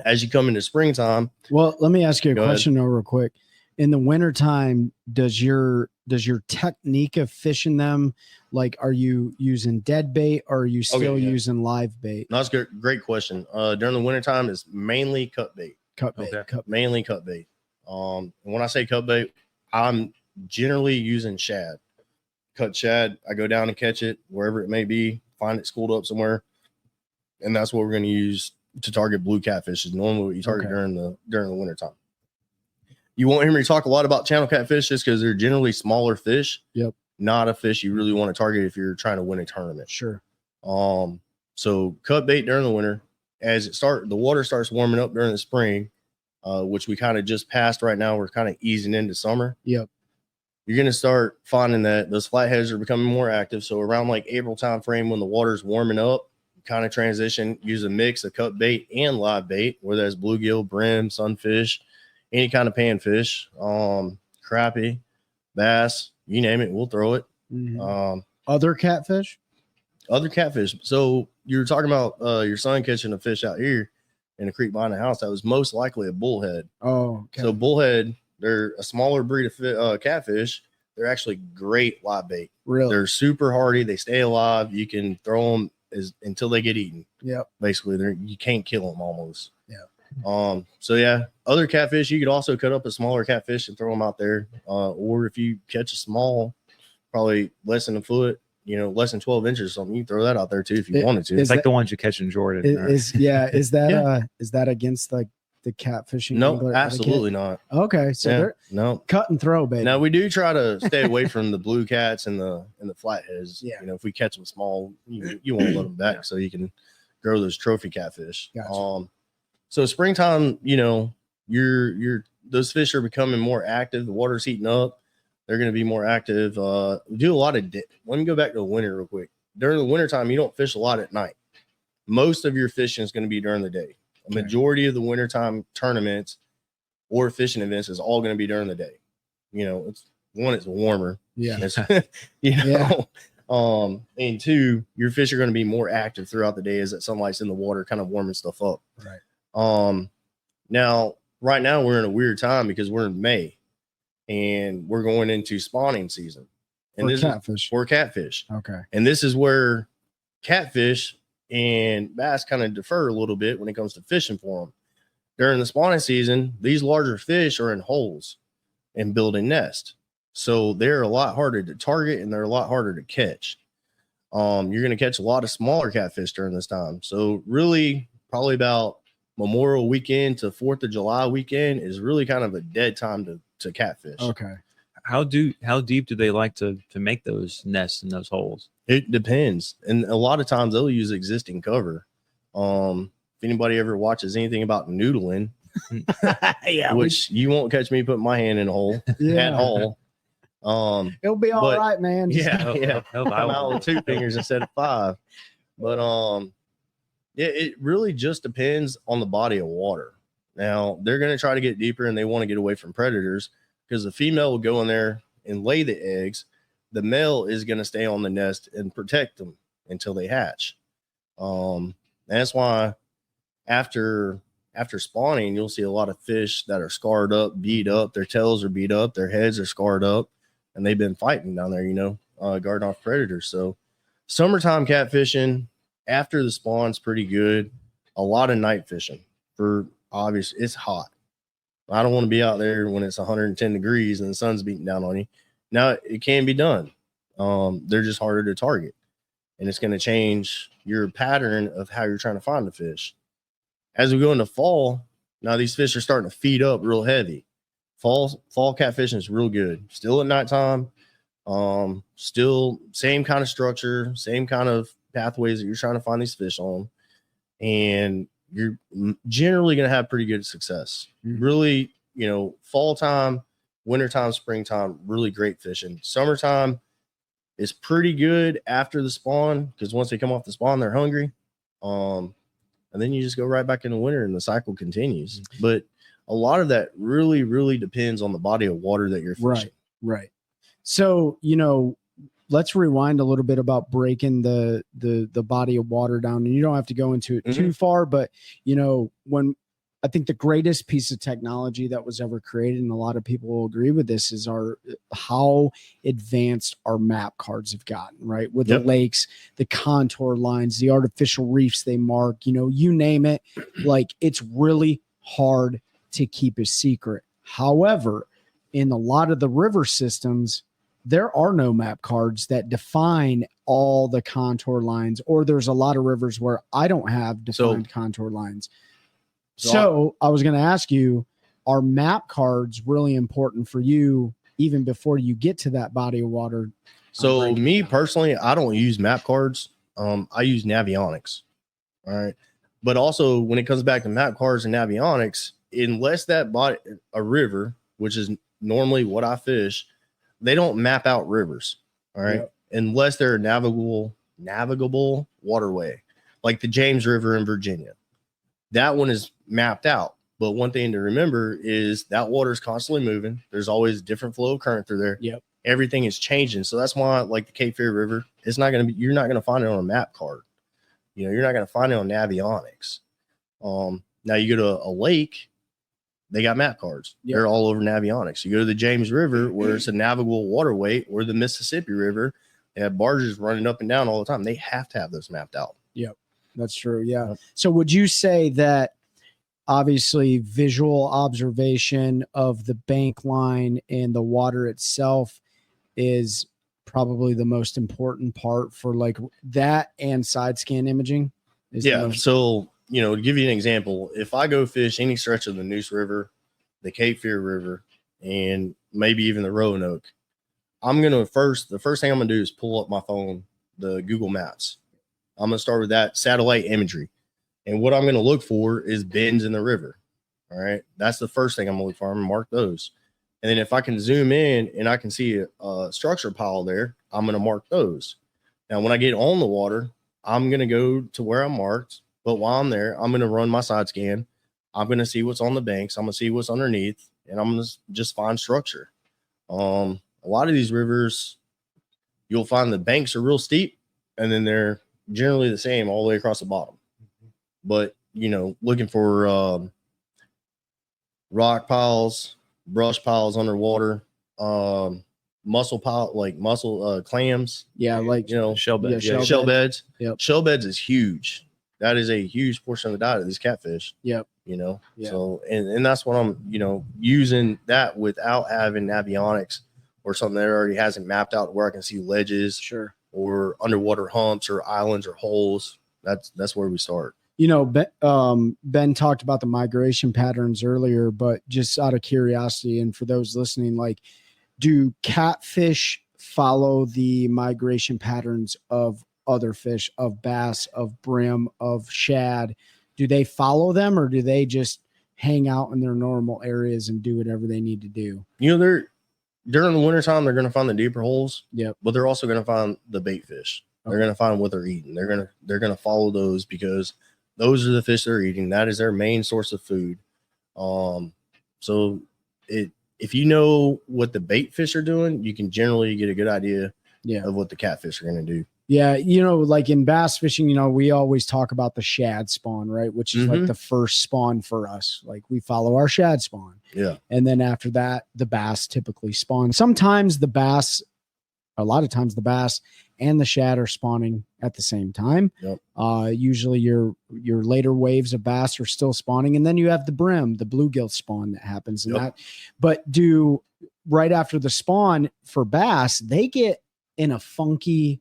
As you come into springtime. Well, let me ask you a question real quick. In the wintertime, does your technique of fishing them, like, are you using dead bait or are you still using live bait? No, that's a great question. During the wintertime, it's mainly cut bait. Mainly cut bait. And when I say cut bait, I'm generally using shad. Cut shad. I go down and catch it wherever it may be, find it schooled up somewhere. And that's what we're going to use to target blue catfish is normally what you target during the wintertime. You won't hear me talk a lot about channel catfish just because they're generally smaller fish. Yep. Not a fish you really want to target if you're trying to win a tournament. Sure. So cut bait during the winter. As the water starts warming up during the spring, which we kind of just passed right now. We're kind of easing into summer. Yep. You're going to start finding that those flatheads are becoming more active. So around like April time frame when the water's warming up, kind of transition, use a mix of cut bait and live bait, whether that's bluegill, brim, sunfish, any kind of panfish, crappie, bass, you name it, we'll throw it. Mm-hmm. Other catfish. So you're talking about your son catching a fish out here in a creek behind the house. That was most likely a bullhead. Oh, okay. So bullhead, they're a smaller breed of catfish. They're actually great live bait. Really? They're super hardy. They stay alive. You can throw them until they get eaten. Yeah. Basically, you can't kill them almost. Yeah. So yeah, other catfish, you could also cut up a smaller catfish and throw them out there. Or if you catch a small, probably less than a foot, less than 12 inches or something, you can throw that out there too if you wanted to. It's like the ones you catch in Jordan. Is that against like the catfishing? No, absolutely not. Okay, so they're cut and throw, baby. Now we do try to stay away from the blue cats and the flatheads. Yeah. If we catch them small, you won't let them back so you can grow those trophy catfish. Gotcha. So springtime, those fish are becoming more active. The water's heating up. They're going to be more active. We do a lot of let me go back to the winter real quick. During the wintertime, you don't fish a lot at night. Most of your fishing is going to be during the day. A majority of the wintertime tournaments or fishing events is all going to be during the day. It's warmer. Yeah. And two, your fish are going to be more active throughout the day as that sunlight's in the water, kind of warming stuff up. Right. Now, right now we're in a weird time because we're in May and we're going into spawning season. And For catfish. For catfish. Okay. And this is where catfish and bass kind of defer a little bit when it comes to fishing for them. During the spawning season, these larger fish are in holes and building nests. So they're a lot harder to target and they're a lot harder to catch. You're going to catch a lot of smaller catfish during this time. So really probably about Memorial weekend to 4th of July weekend is really kind of a dead time to catfish. Okay. How deep do they like to make those nests in those holes? It depends. And a lot of times they'll use existing cover. If anybody ever watches anything about noodling, which you won't catch me putting my hand in a hole at all. It'll be all right, man. Yeah. I'm out with 2 fingers instead of 5. But it really just depends on the body of water. Now they're going to try to get deeper and they want to get away from predators because the female will go in there and lay the eggs. The male is going to stay on the nest and protect them until they hatch. That's why after spawning, you'll see a lot of fish that are scarred up, beat up. Their tails are beat up. Their heads are scarred up. And they've been fighting down there, guarding off predators. So summertime catfishing after the spawn's pretty good. A lot of night fishing for obvious. It's hot. I don't want to be out there when it's 110 degrees and the sun's beating down on you. Now it can be done. They're just harder to target. And it's going to change your pattern of how you're trying to find the fish. As we go into fall, now these fish are starting to feed up real heavy. Fall catfishing is real good. Still at nighttime. Still same kind of structure, same kind of pathways that you're trying to find these fish on. And you're generally going to have pretty good success. Really, fall time, wintertime, springtime, really great fishing. Summertime is pretty good after the spawn because once they come off the spawn, they're hungry. And then you just go right back into winter and the cycle continues. But a lot of that really, really depends on the body of water that you're fishing. Right. So, let's rewind a little bit about breaking the body of water down. And you don't have to go into it too far, but when I think the greatest piece of technology that was ever created, and a lot of people will agree with this, is how advanced our map cards have gotten, right? With the lakes, the contour lines, the artificial reefs they mark, you name it. Like, it's really hard to keep a secret. However, in a lot of the river systems, there are no map cards that define all the contour lines, or there's a lot of rivers where I don't have defined contour lines. So I was going to ask you, are map cards really important for you even before you get to that body of water? So me personally, I don't use map cards. I use Navionics. All right. But also when it comes back to map cards and Navionics, unless a river, which is normally what I fish, they don't map out rivers. All right. Unless they're a navigable waterway, like the James River in Virginia. That one is mapped out. But one thing to remember is that water is constantly moving. There's always different flow of current through there. Yep. Everything is changing. So that's why, like the Cape Fear River, you're not going to find it on a map card. You're not going to find it on Navionics. Now you go to a lake, they got map cards. Yep. They're all over Navionics. You go to the James River, where it's a navigable waterway, or the Mississippi River, they have barges running up and down all the time. They have to have those mapped out. Yep, that's true. Yeah. So would you say that obviously visual observation of the bank line and the water itself is probably the most important part for like that, and side scan imaging? So, to give you an example, if I go fish any stretch of the Neuse River, the Cape Fear River, and maybe even the Roanoke, the first thing I'm going to do is pull up my phone, the Google Maps. I'm going to start with that satellite imagery. And what I'm going to look for is bends in the river. All right. That's the first thing I'm going to look for. I'm going to mark those. And then if I can zoom in and I can see a structure pile there, I'm going to mark those. Now, when I get on the water, I'm going to go to where I'm marked. But while I'm there, I'm going to run my side scan. I'm going to see what's on the banks. I'm going to see what's underneath, and I'm going to just find structure. A lot of these rivers, you'll find the banks are real steep, and then they're generally the same all the way across the bottom. But, looking for rock piles, brush piles underwater, mussel pile, like mussel clams. Yeah, like Shell beds. Yeah, Shell beds. Yep. Shell beds is huge. That is a huge portion of the diet of these catfish. Yep. Yeah. So and that's what I'm using that without having avionics or something that already hasn't mapped out where I can see ledges, sure, or underwater humps or islands or holes. That's where we start. Ben talked about the migration patterns earlier, but just out of curiosity, and for those listening, like, do catfish follow the migration patterns of other fish, of bass, of brim, of shad? Do they follow them, or do they just hang out in their normal areas and do whatever they need to do? They're during the wintertime, they're going to find the deeper holes. Yep. But they're also going to find the bait fish. They're going to find what they're eating. They're going to follow those because those are the fish they're eating. That is their main source of food. So if you know what the bait fish are doing, you can generally get a good idea of what the catfish are going to do. Yeah, like in bass fishing, we always talk about the shad spawn, right? Which is like the first spawn for us. Like, we follow our shad spawn. Yeah. And then after that, the bass typically spawn. Sometimes a lot of times the bass and the shad are spawning at the same time. Yep. Usually your later waves of bass are still spawning. And then you have the brim, the bluegill spawn that happens. But right after the spawn for bass, they get in a funky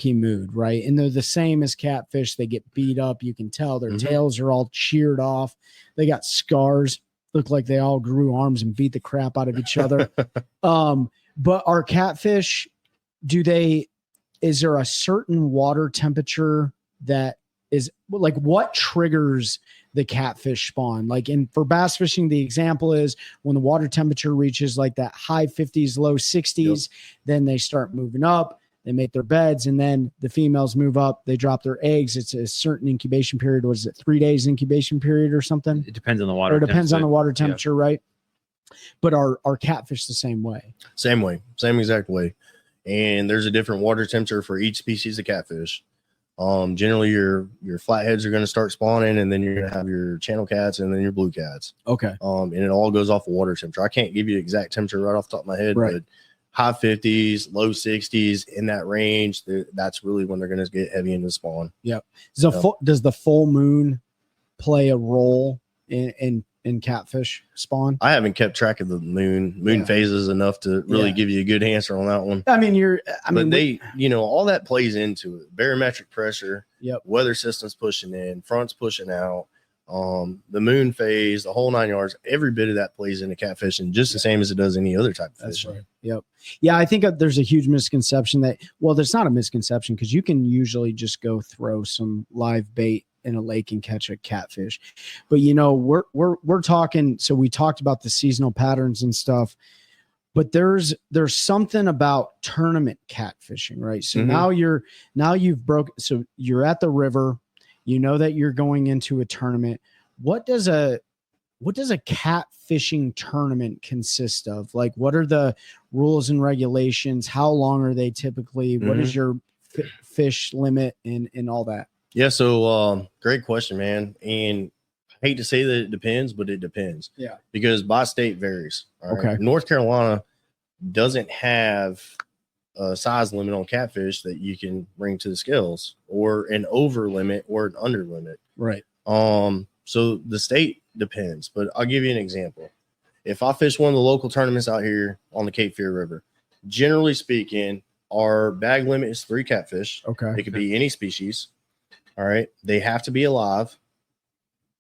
mood, right? And they're the same as catfish. They get beat up. You can tell their tails are all sheared off. They got scars, look like they all grew arms and beat the crap out of each other. But our catfish, is there a certain water temperature that is like, what triggers the catfish spawn? Like, for bass fishing, the example is when the water temperature reaches like that high 50s, low 60s, then they start moving up. They make their beds, and then the females move up. They drop their eggs. It's a certain incubation period. Was it 3 days incubation period or something? It depends on the water. Or it depends on the water temperature, right? But are catfish the same way? Same way, same exact way. And there's a different water temperature for each species of catfish. Generally, your flatheads are going to start spawning, and then you're going to have your channel cats, and then your blue cats. Okay. And it all goes off of water temperature. I can't give you exact temperature right off the top of my head, right. But high 50s, low 60s, in that range, that's really when they're going to get heavy into spawn. Yep. Does the full moon play a role in catfish spawn? I haven't kept track of the moon phases enough to really give you a good answer on that one. All that plays into it. Barometric pressure, weather systems pushing in, fronts pushing out, the moon phase, the whole 9 yards, every bit of that plays into catfishing just the same as it does any other type of fishing. Right. Yep. Yeah, I think there's a huge misconception there's not a misconception, because you can usually just go throw some live bait in a lake and catch a catfish. But we're talking, so we talked about the seasonal patterns and stuff, but there's something about tournament catfishing, right? So now you're at the river, that you're going into a tournament. What does a catfishing tournament consist of? Like, what are the rules and regulations? How long are they typically? What is your fish limit and all that? Yeah. So, great question, man. And I hate to say that it depends, but it depends. Yeah. Because by state varies. Okay. Right? North Carolina doesn't have a size limit on catfish that you can bring to the scales, or an over limit or an under limit. Right. So the state depends, but I'll give you an example. If I fish one of the local tournaments out here on the Cape Fear River, generally speaking, our bag limit is 3 catfish. Okay. It could be any species. All right. They have to be alive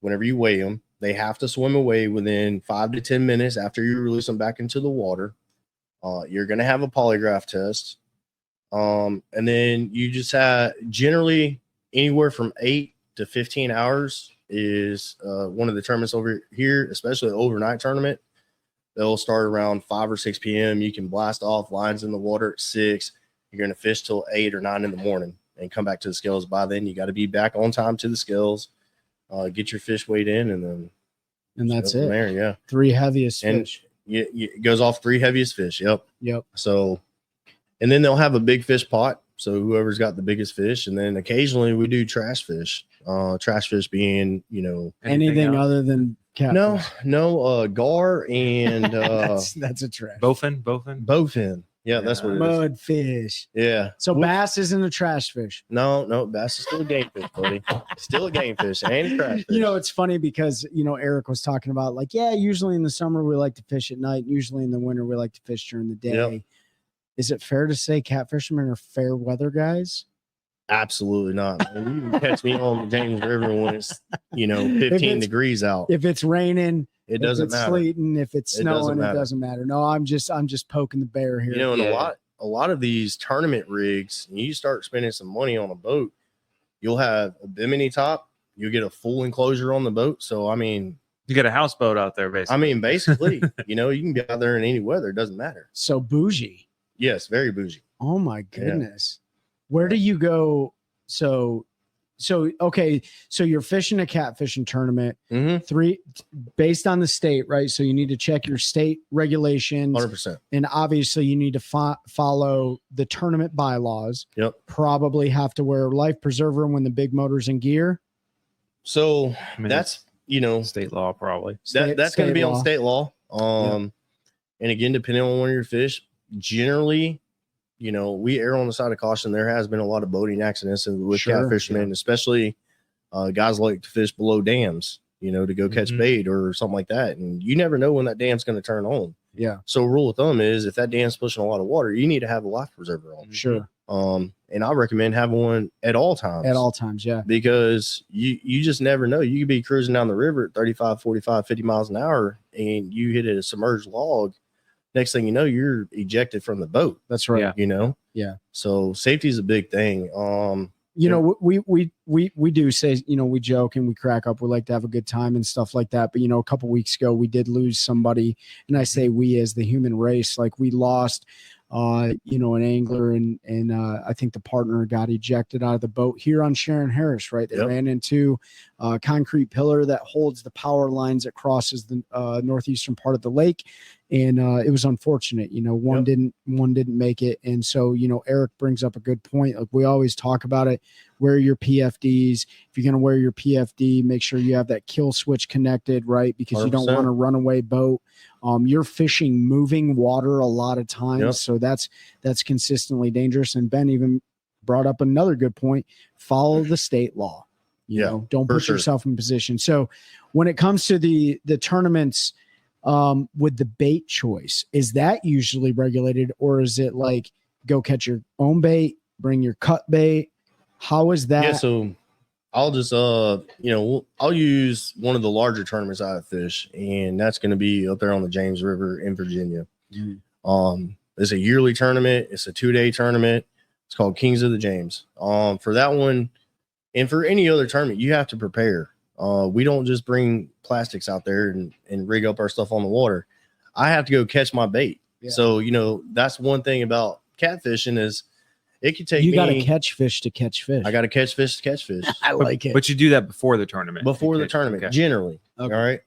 whenever you weigh them. They have to swim away within 5 to 10 minutes after you release them back into the water. You're going to have a polygraph test. And then you just have generally anywhere from 8 to 15 hours is one of the tournaments over here, especially the overnight tournament. They'll start around 5 or 6 p.m. You can blast off lines in the water at 6. You're going to fish till 8 or 9 in the morning and come back to the scales. By then, you got to be back on time to the scales, get your fish weighed in, and that's it. There, yeah. 3 heaviest fish. It goes off 3 heaviest fish. Yep. So, and then they'll have a big fish pot. So whoever's got the biggest fish, and then occasionally we do trash fish. Trash fish being, anything other than catfish? No, gar and That's a trash. bowfin. Yeah, that's what it is. Mudfish. Yeah. So bass isn't a trash fish. No, bass is still a game fish, buddy. Still a game fish and a trash fish. You know, it's funny because, you know, Eric was talking about like, yeah, usually in the summer we like to fish at night. Usually in the winter we like to fish during the day. Yep. Is it fair to say catfishermen are fair weather guys? Absolutely not. Man. You can catch me on the James River when it's, 15 degrees out. If it's raining, It doesn't if it's matter. sleeting, if it's snowing, it doesn't matter. No, I'm just poking the bear here. And a lot of these tournament rigs, you start spending some money on a boat, you'll have a bimini top, you'll get a full enclosure on the boat. So I mean, You get a houseboat out there, basically. basically, you can be out there in any weather, it doesn't matter. So bougie. Yes, very bougie. Oh my goodness. Where do you go? Okay. So you're fishing a catfishing tournament, based on the state, right? So you need to check your state regulations 100%. and obviously you need to follow the tournament bylaws. Yep. Probably have to wear a life preserver when the big motor's in gear. So that's, state law, probably. That's going to be on state law. And again, depending on one of your fish, generally, we err on the side of caution. There has been a lot of boating accidents with catfishermen, especially guys like to fish below dams, to go catch bait or something like that. And you never know when that dam's going to turn on. Yeah. So rule of thumb is if that dam's pushing a lot of water, you need to have a life preserver on. Sure. And I recommend having one at all times. At all times, yeah. Because you just never know. You could be cruising down the river at 35, 45, 50 miles an hour and you hit a submerged log. Next thing you know, you're ejected from the boat. That's right. Yeah. So safety is a big thing. We do say, we joke and we crack up. We like to have a good time and stuff like that. But, a couple weeks ago, we did lose somebody. And I say we as the human race, like we lost, an angler and I think the partner got ejected out of the boat here on Sharon Harris, right? They ran into a concrete pillar that holds the power lines that crosses the northeastern part of the lake. And it was unfortunate, one didn't make it. And so, Eric brings up a good point. Like we always talk about it, wear your PFDs. If you're going to wear your PFD, make sure you have that kill switch connected, right? Because 100%. You don't want a runaway boat. You're fishing moving water a lot of times. So that's consistently dangerous. And Ben even brought up another good point. Follow the state law, don't put yourself in position. So when it comes to the tournaments, with the bait choice, is that usually regulated or is it like go catch your own bait, bring your cut bait? How is that? Yeah, so I'll just I'll use one of the larger tournaments I fish, and that's going to be up there on the James River in Virginia. It's a yearly tournament. It's a 2-day tournament. It's called Kings of the James. For that one, and for any other tournament, you have to prepare. We don't just bring plastics out there and rig up our stuff on the water. I have to go catch my bait. Yeah. So, that's one thing about catfishing is it could take you got to catch fish to catch fish. I got to catch fish to catch fish. I like it. But you do that before the tournament. Generally. Okay. All right.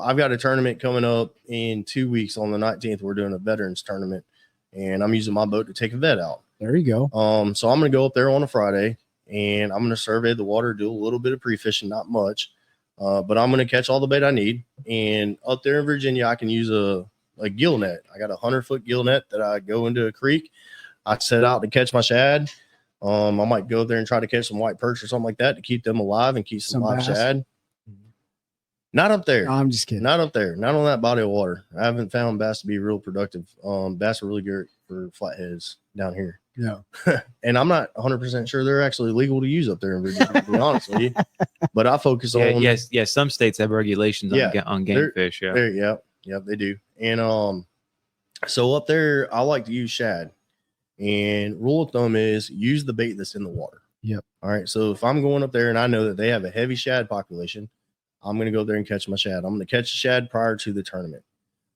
I've got a tournament coming up in 2 weeks on the 19th. We're doing a veterans tournament and I'm using my boat to take a vet out. There you go. So I'm going to go up there on a Friday. And I'm going to survey the water, do a little bit of pre-fishing, not much, but I'm going to catch all the bait I need. And up there in Virginia, I can use a gill net. I got a 100-foot gill net that I go into a creek. I set out to catch my shad. I might go there and try to catch some white perch or something like that to keep them alive and keep some live bass. shad. Not up there. No, I'm just kidding. Not up there. Not on that body of water. I haven't found bass to be real productive. Bass are really good for flatheads down here. Yeah. And I'm not 100% sure they're actually legal to use up there in Virginia, to be honest with you. But I focus on. Yes. Some states have regulations on game fish. Yeah, they do. And so up there, I like to use shad. And rule of thumb is use the bait that's in the water. Yep. All right. So if I'm going up there and I know that they have a heavy shad population, I'm going to go there and catch my shad. I'm going to catch the shad prior to the tournament.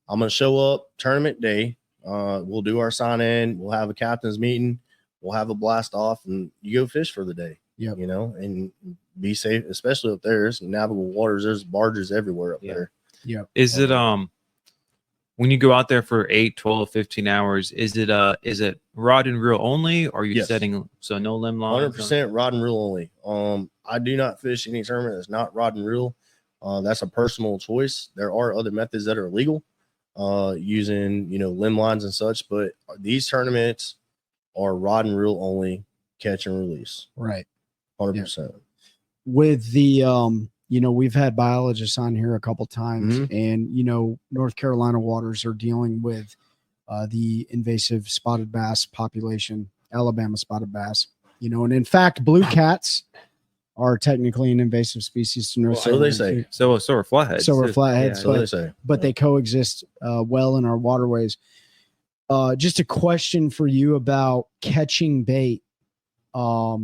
I'm going to show up tournament day. We'll do our sign in. We'll have a captain's meeting. We'll have a blast off, and you go fish for the day. Yeah, and be safe, especially up there. There's navigable waters. There's barges everywhere up there. Yeah. Is it when you go out there for 8, 12, 15 hours? Is it rod and reel only, or are you setting so no limb line? 100% rod and reel only. I do not fish any tournament that's not rod and reel. That's a personal choice. There are other methods that are illegal, using, limb lines and such, but these tournaments are rod and reel only, catch and release. Right. 100%. With the, we've had biologists on here a couple times, and, North Carolina waters are dealing with the invasive spotted bass population, Alabama spotted bass, and in fact, blue cats are technically an invasive species to North So they Carolina. say. So are flatheads. So are flatheads. So they say. But they coexist well in our waterways. Just a question for you about catching bait. I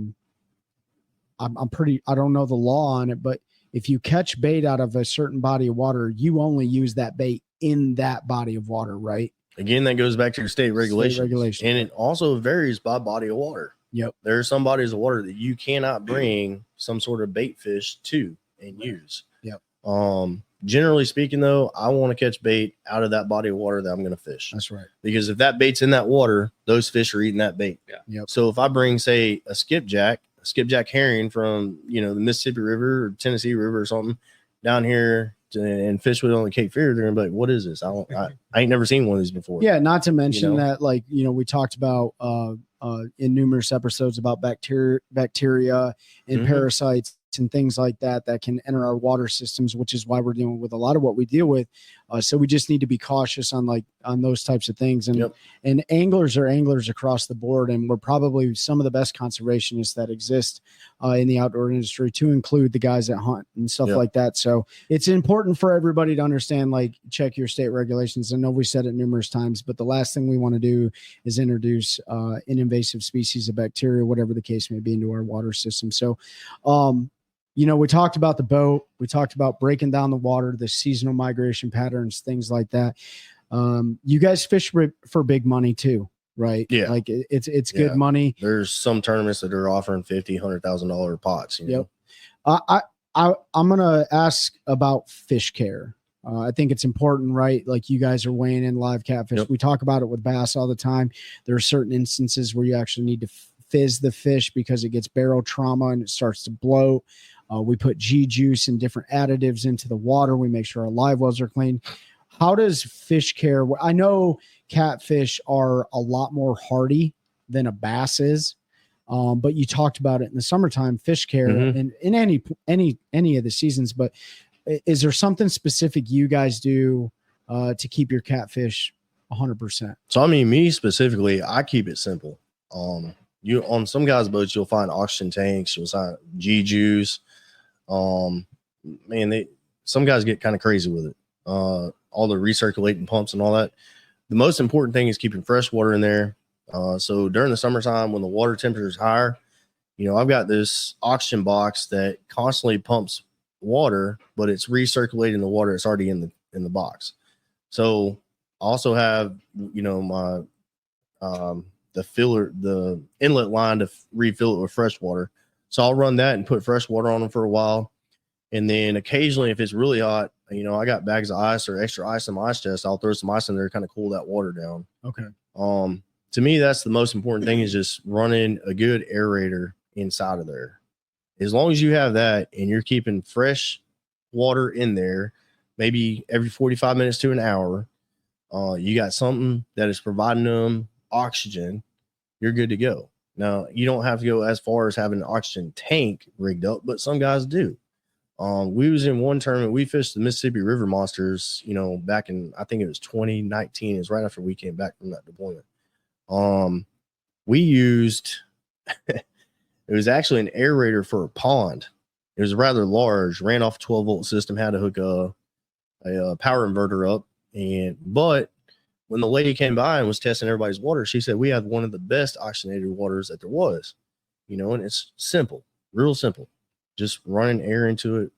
don't know the law on it, but if you catch bait out of a certain body of water, you only use that bait in that body of water, right? Again, that goes back to your state regulations. And Right. it also varies by body of water. Yep. There are some bodies of water that you cannot bring some sort of bait fish to and use. Yep. Generally speaking, though, I want to catch bait out of that body of water that I'm going to fish. That's right. Because if that bait's in that water, those fish are eating that bait. Yeah. Yep. So if I bring, say, a skipjack herring from, the Mississippi River or Tennessee River or something down here and fish with it on the Cape Fear, they're gonna be like, what is this? I ain't never seen one of these before. Yeah, not to mention that, like, we talked about in numerous episodes about bacteria and parasites and things like that can enter our water systems, which is why we're dealing with a lot of what we deal with. So we just need to be cautious on those types of things. And anglers are anglers across the board, and we're probably some of the best conservationists that exist in the outdoor industry, to include the guys that hunt and stuff like that. So it's important for everybody to understand, like, check your state regulations. I know we said it numerous times, but the last thing we want to do is introduce an invasive species of bacteria, whatever the case may be, into our water system. So, we talked about the boat. We talked about breaking down the water, the seasonal migration patterns, things like that. You guys fish for big money too, right? Yeah. Like it's good money. There's some tournaments that are offering $50,000-$100,000 pots. Yep. I'm going to ask about fish care. I think it's important, right? Like, you guys are weighing in live catfish. Yep. We talk about it with bass all the time. There are certain instances where you actually need to fizz the fish because it gets barrel trauma and it starts to bloat. We put G juice and different additives into the water. We make sure our live wells are clean. How does fish care? I know catfish are a lot more hardy than a bass is, but you talked about it in the summertime, fish care, and in any of the seasons. But is there something specific you guys do to keep your catfish 100%? So, I mean, me specifically, I keep it simple. You on some guys' boats, you'll find oxygen tanks, you'll find G juice. Some guys get kind of crazy with it. All the recirculating pumps and all that. The most important thing is keeping fresh water in there. So during the summertime, when the water temperature is higher, I've got this oxygen box that constantly pumps water, but it's recirculating the water that's already in the box. So I also have, my the inlet line to refill it with fresh water. So I'll run that and put fresh water on them for a while. And then occasionally, if it's really hot, I got bags of ice or extra ice in my ice chest. I'll throw some ice in there to kind of cool that water down. Okay. To me, that's the most important thing, is just running a good aerator inside of there. As long as you have that and you're keeping fresh water in there, maybe every 45 minutes to an hour, you got something that is providing them oxygen, you're good to go. Now, you don't have to go as far as having an oxygen tank rigged up, but some guys do. We was in one tournament. We fished the Mississippi River monsters, back in, I think it was 2019. It was right after we came back from that deployment. We used, it was actually an aerator for a pond. It was rather large, ran off a 12-volt system, had to hook a power inverter up. But when the lady came by and was testing everybody's water, she said, we have one of the best oxygenated waters that there was, and it's simple, real simple. Just running air into it,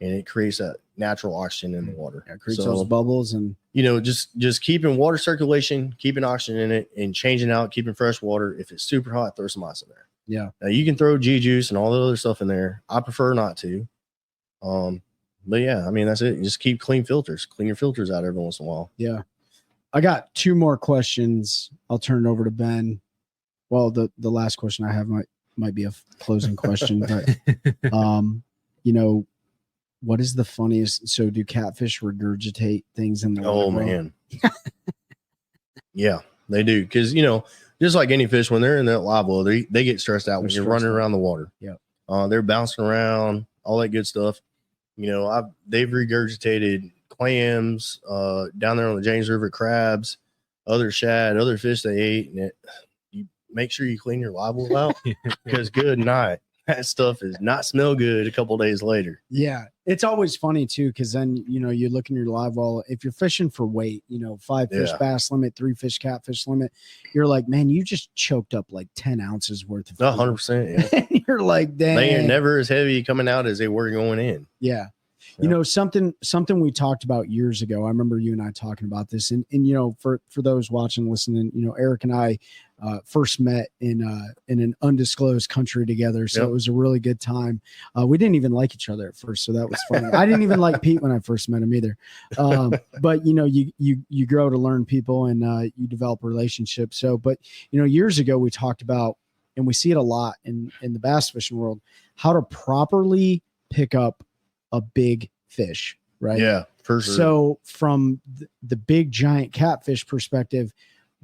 and it creates that natural oxygen in the water. Yeah, it creates those bubbles, and just keeping water circulation, keeping oxygen in it, and changing out, keeping fresh water. If it's super hot, throw some ice in there. Yeah. Now you can throw G juice and all the other stuff in there. I prefer not to. But yeah, I mean, that's it. Just keep clean filters. Clean your filters out every once in a while. Yeah. I got two more questions. I'll turn it over to Ben. Well, the last question I have might be a closing question, but What is the funniest? So do catfish regurgitate things in the Oh live well? man. Yeah, they do. Because, just like any fish, when they're in that live well, they get stressed out when you're running around the water. Yep. They're bouncing around, all that good stuff. They've regurgitated clams down there on the James River, crabs, other shad, other fish they ate. And you make sure you clean your live well out, because good night. That stuff does not smell good a couple days later. Yeah. It's always funny too, because then, you look in your live well, if you're fishing for weight, 5 fish bass limit, 3 fish catfish limit, you're like, man, you just choked up like 10 ounces worth of 100%. Yeah. You're like, dang. They are never as heavy coming out as they were going in. Yeah. Yeah. Something we talked about years ago. I remember you and I talking about this, and for those watching, listening, Eric and I first met in an undisclosed country together. So It was a really good time. We didn't even like each other at first, so that was funny. I didn't even like Pete when I first met him either. But you grow to learn people, and you develop relationships. So, but years ago we talked about, and we see it a lot in the bass fishing world, how to properly pick up a big fish, right? Yeah, for sure. So from the big giant catfish perspective,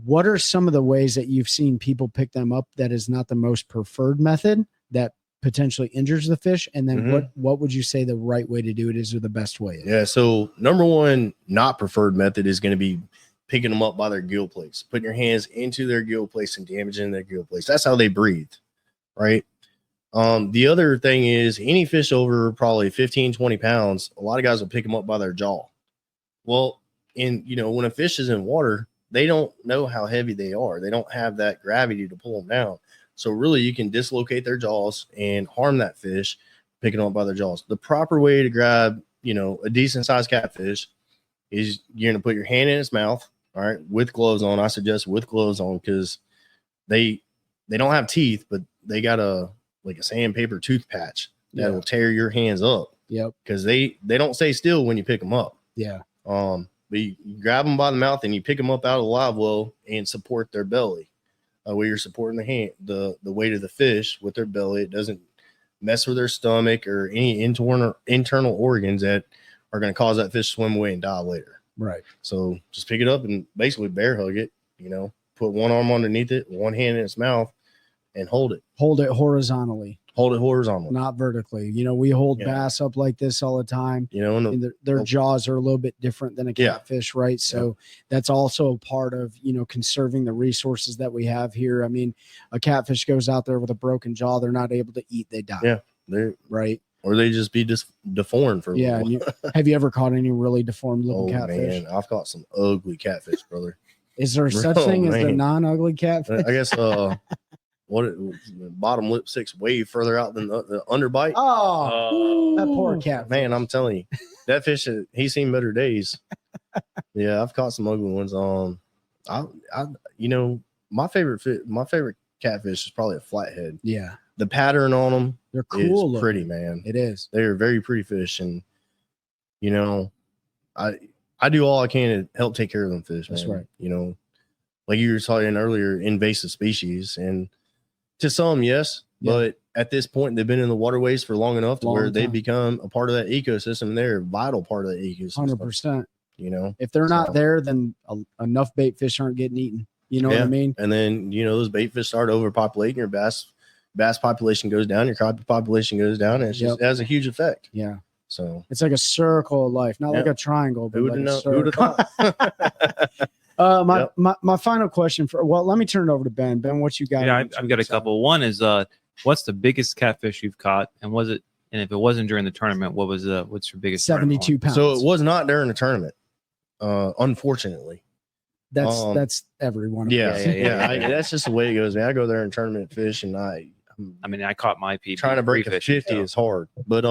what are some of the ways that you've seen people pick them up that is not the most preferred method that potentially injures the fish? And then what would you say the right way to do it is, or the best way is? Yeah, so number one, not preferred method is going to be picking them up by their gill plates, putting your hands into their gill plates and damaging their gill plates. That's how they breathe, right? The other thing is, any fish over probably 15, 20 pounds, a lot of guys will pick them up by their jaw. Well, when a fish is in water, they don't know how heavy they are. They don't have that gravity to pull them down. So really you can dislocate their jaws and harm that fish picking them up by their jaws. The proper way to grab, a decent sized catfish is you're going to put your hand in its mouth, all right, with gloves on. I suggest with gloves on, because they don't have teeth, but they got a sandpaper tooth patch that will tear your hands up. Yep. Because they don't stay still when you pick them up. Yeah. But you grab them by the mouth and you pick them up out of the live well and support their belly. Where you're supporting the weight of the fish with their belly. It doesn't mess with their stomach or any internal organs that are going to cause that fish to swim away and die later. Right. So just pick it up and basically bear hug it. Put one arm underneath it, one hand in its mouth, and hold it. Hold it horizontally. Hold it horizontally. Not vertically. We hold bass up like this all the time. And their jaws are a little bit different than a catfish, right? So that's also a part of, conserving the resources that we have here. I mean, a catfish goes out there with a broken jaw, they're not able to eat, they die. Yeah. They're right. Or they just be deformed for a while. Have you ever caught any really deformed looking catfish? Man, I've caught some ugly catfish, brother. Is there such thing as the non-ugly catfish? I guess bottom lip sticks way further out than the underbite. Oh, that poor cat. Man, I'm telling you, that fish, he's seen better days. Yeah, I've caught some ugly ones. My favorite catfish is probably a flathead. Yeah. The pattern on them, they're cool. Is pretty, man. It is. They are very pretty fish, and I do all I can to help take care of them fish. That's man. right. Like you were talking earlier, invasive species, and to some, yes, but at this point, they've been in the waterways for long enough to where they become a part of that ecosystem. And they're a vital part of that ecosystem. 100%. If they're not there, then enough bait fish aren't getting eaten. You know what I mean? And then those bait fish start overpopulating. Your bass population goes down. Your crappie population goes down, and it has a huge effect. Yeah. So it's like a circle of life, not like a triangle. But who would like know? Who would have thought? My final question let me turn it over to Ben. Ben, what you got? Yeah, I've got a couple. One is, what's the biggest catfish you've caught, and if it wasn't during the tournament, what's your biggest? 72 pounds. So it was not during the tournament, unfortunately. That's everyone. Yeah. That's just the way it goes, man. I go there and tournament fish, and I caught my PB. Trying to break a 50 is hard, but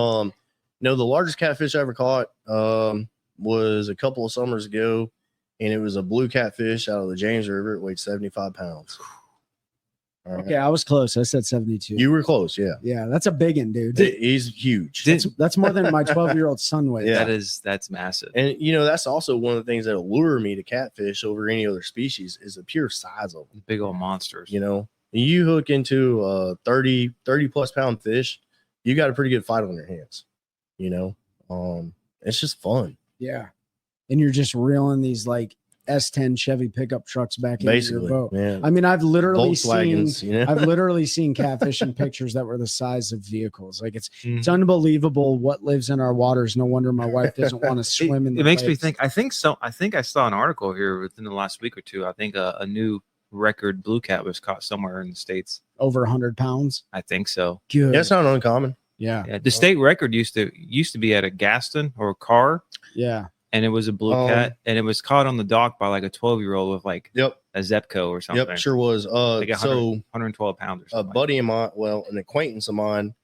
the largest catfish I ever caught was a couple of summers ago. And it was a blue catfish out of the James River. It weighed 75 pounds. All right. Okay, I was close. I said 72. You were close, yeah. Yeah, that's a big one, dude. He's huge. That's more than my 12-year-old son weighs. Yeah. That's massive. And, that's also one of the things that allure me to catfish over any other species is the pure size of them. Big old monsters. You hook into a 30-plus pound fish, you got a pretty good fight on your hands, It's just fun. Yeah. And you're just reeling these like S10 Chevy pickup trucks back into your boat. Yeah. I mean, I've literally seen catfishing pictures that were the size of vehicles. Like it's unbelievable what lives in our waters. No wonder my wife doesn't want to swim in the It makes me lakes. think. I think I saw an article here within the last week or two. I think a new record blue cat was caught somewhere in the States. Over 100 pounds. I think so. Good. That's not uncommon. Yeah. The state record used to be at a Gaston or a car. Yeah. And it was a blue cat, and it was caught on the dock by like a 12-year-old with like a Zepco or something. Yep, sure was. Like 112 pounds or something. A buddy of mine, an acquaintance of mine,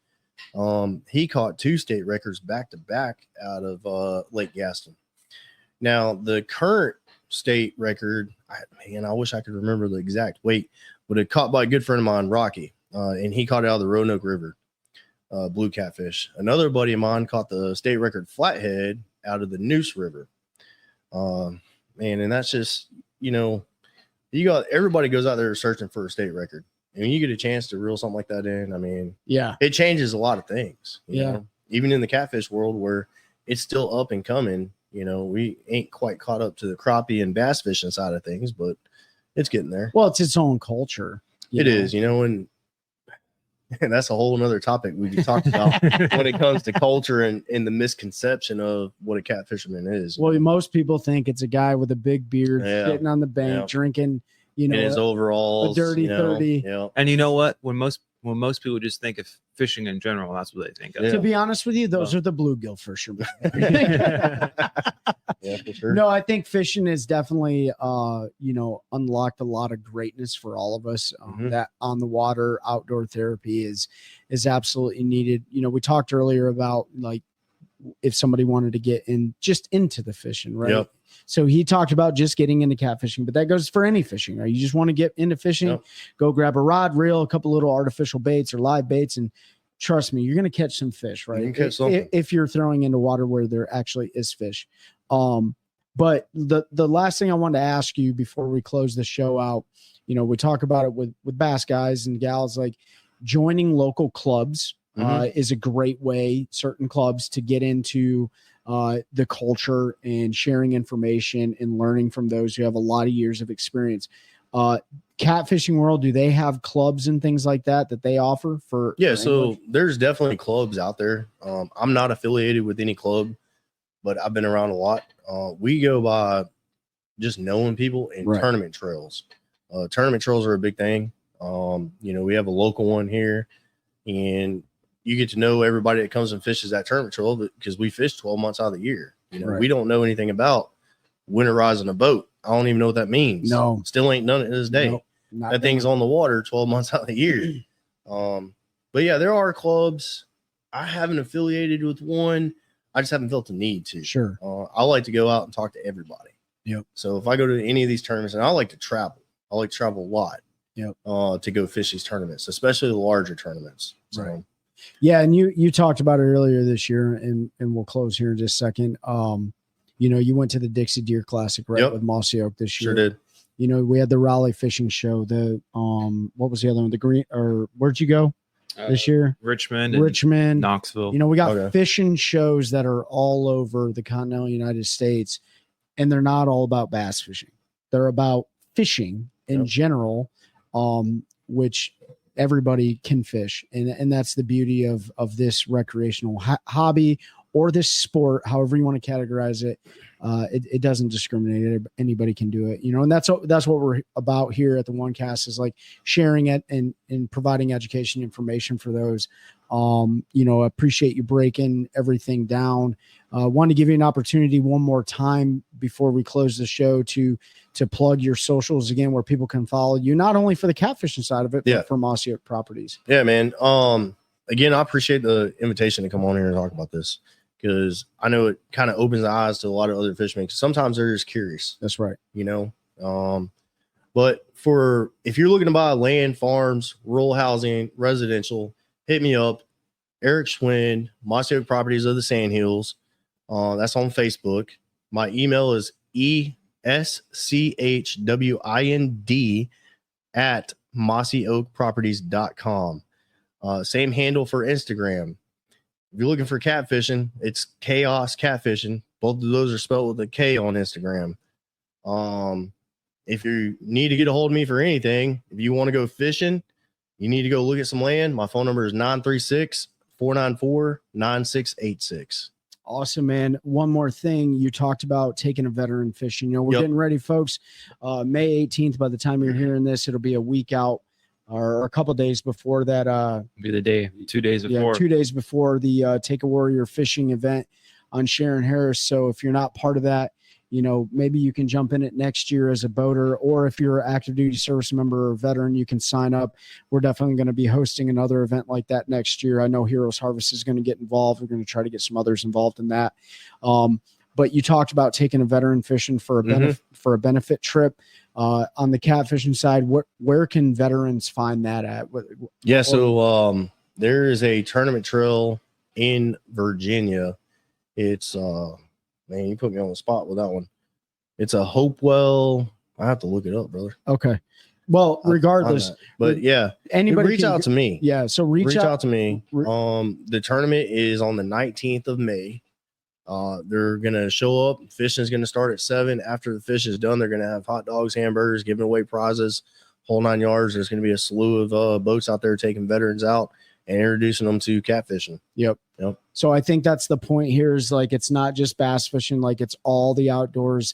he caught 2 state records back to back out of Lake Gaston. Now the current state record, I wish I could remember the exact weight, but it caught by a good friend of mine, Rocky, and he caught it out of the Roanoke River, blue catfish. Another buddy of mine caught the state record flathead out of the Neuse River. And that's just, everybody goes out there searching for a state record. And when you get a chance to reel something like that in, I mean, it changes a lot of things. You know? Even in the catfish world where it's still up and coming, we ain't quite caught up to the crappie and bass fishing side of things, but it's getting there. Well, it's its own culture. It is, and that's a whole nother topic we could talk about when it comes to culture and the misconception of what a catfisherman is. Well, most people think it's a guy with a big beard sitting on the bank drinking, in his overalls, a dirty 30. Yeah. And you know what? When most people just think of fishing in general, that's what they think of. To be honest with you, those are the bluegill fishermen. Yeah, for sure. No, I think fishing is definitely, unlocked a lot of greatness for all of us. That on the water outdoor therapy is absolutely needed. We talked earlier about like if somebody wanted to get into the fishing, right? Yep. So he talked about just getting into catfishing, but that goes for any fishing, right? You just want to get into fishing, go grab a rod, reel, a couple little artificial baits or live baits, and trust me, you're going to catch some fish, right? You can catch something. If you're throwing into water where there actually is fish. But the last thing I wanted to ask you before we close the show out, we talk about it with bass guys and gals, like joining local clubs is a great way, certain clubs, to get into the culture and sharing information and learning from those who have a lot of years of experience. Catfishing world, do they have clubs and things like that they offer for? Yeah, so there's definitely clubs out there. I'm not affiliated with any club, but I've been around a lot. We go by just knowing people and tournament trails. Tournament trails are a big thing. We have a local one here, and you get to know everybody that comes and fishes that tournament trail because we fish 12 months out of the year. We don't know anything about winterizing a boat. I don't even know what that means. No, still ain't done it to this day. Nope, that thing's on the water 12 months out of the year. But yeah, there are clubs. I haven't affiliated with one. I just haven't felt the need to. Sure. I like to go out and talk to everybody. Yep. So if I go to any of these tournaments, and I like to travel. I like to travel a lot. Yep. To go fish these tournaments, especially the larger tournaments. So. Right. Yeah, and you talked about it earlier this year, and we'll close here in just a second. You went to the Dixie Deer Classic, right, with Mossy Oak this year. Sure did. We had the Raleigh Fishing Show. The what was the other one? The Green, or where'd you go this year? Richmond, Knoxville. We got fishing shows that are all over the continental United States, and they're not all about bass fishing. They're about fishing in general, which everybody can fish, and that's the beauty of this recreational hobby or this sport, however you want to categorize it. It doesn't discriminate. Anybody can do it, and that's what we're about here at the OneCast, is like sharing it and providing education information for those. Appreciate you breaking everything down. Want to give you an opportunity one more time before we close the show to plug your socials again, where people can follow you, not only for the catfishing side of it, but for Mossy Oak Properties. Yeah, man. Again, I appreciate the invitation to come on here and talk about this, because I know it kind of opens the eyes to a lot of other fishermen. Sometimes they're just curious. That's right. But if you're looking to buy land, farms, rural housing, residential, hit me up. Eric Schwind, Mossy Oak Properties of the Sandhills. That's on Facebook. My email is ESCHWIND@mossyoakproperties.com. Same handle for Instagram. if you're looking for catfishing, it's Chaos Catfishing. Both of those are spelled with a K on Instagram. If you need to get a hold of me for anything, if you want to go fishing, you need to go look at some land. My phone number is 936-494-9686. Awesome, man. One more thing. You talked about taking a veteran fishing. You know, we're getting ready, folks. May 18th, by the time you're hearing this, it'll be a week out or a couple days before that. Be the day, 2 days before. Yeah, 2 days before the Take a Warrior fishing event on Sharon Harris. So if you're not part of that, you know, maybe you can jump in it next year as a boater, or if you're an active duty service member or veteran, you can sign up. We're definitely going to be hosting another event like that next year. I know Heroes Harvest is going to get involved. We're going to try to get some others involved in that. But you talked about taking a veteran fishing for a benefit trip. On the catfishing side, where can veterans find that at? Yeah, so there is a tournament trail in Virginia. It's man, you put me on the spot with that one. It's a Hopewell. I have to look it up, brother. Okay. Well, regardless, but yeah, anybody reach out to me. Yeah, so reach out to me. The tournament is on the 19th of May. They're gonna show up. Fishing is gonna start at 7. After the fish is done, they're gonna have hot dogs, hamburgers, giving away prizes, whole 9 yards. There's gonna be a slew of boats out there taking veterans out and introducing them to catfishing. Yep. So I think that's the point here is like, it's not just bass fishing, like it's all the outdoors.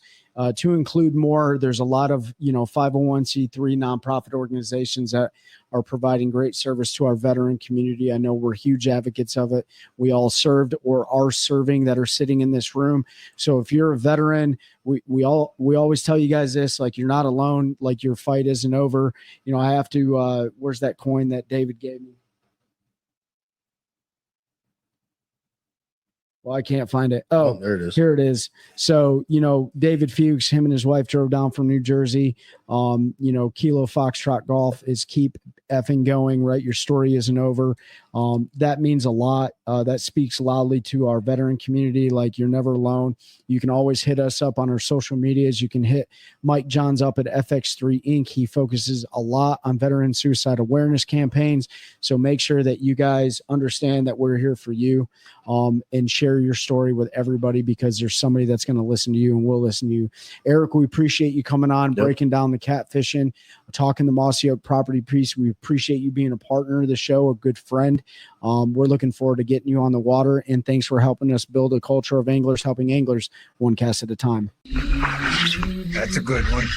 To include more, there's a lot of, 501c3 nonprofit organizations that are providing great service to our veteran community. I know we're huge advocates of it. We all served or are serving that are sitting in this room. So if you're a veteran, we always tell you guys this, like, you're not alone, like your fight isn't over. I have to, where's that coin that David gave me? Well, I can't find it. Oh, there it is. Here it is. So, David Fuchs, him and his wife drove down from New Jersey. Kilo Foxtrot Golf is keep effing going, right? Your story isn't over. That means a lot. That speaks loudly to our veteran community. Like, you're never alone. You can always hit us up on our social medias. You can hit Mike Johns up at FX3 Inc. He focuses a lot on veteran suicide awareness campaigns. So make sure that you guys understand that we're here for you, and share your story with everybody, because there's somebody that's going to listen to you and will listen to you. Eric, we appreciate you coming on, breaking down the catfishing, talking the Mossy Oak property piece. We appreciate you being a partner of the show, a good friend. We're looking forward to getting you on the water, and thanks for helping us build a culture of anglers helping anglers, one cast at a time. That's a good one.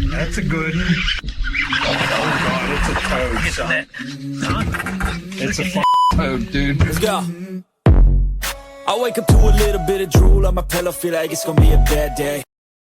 That's a good one. Oh God, it's a toad, son. It's a toad, dude. Let's go. I wake up to a little bit of drool on my pillow, feel like it's gonna be a bad day.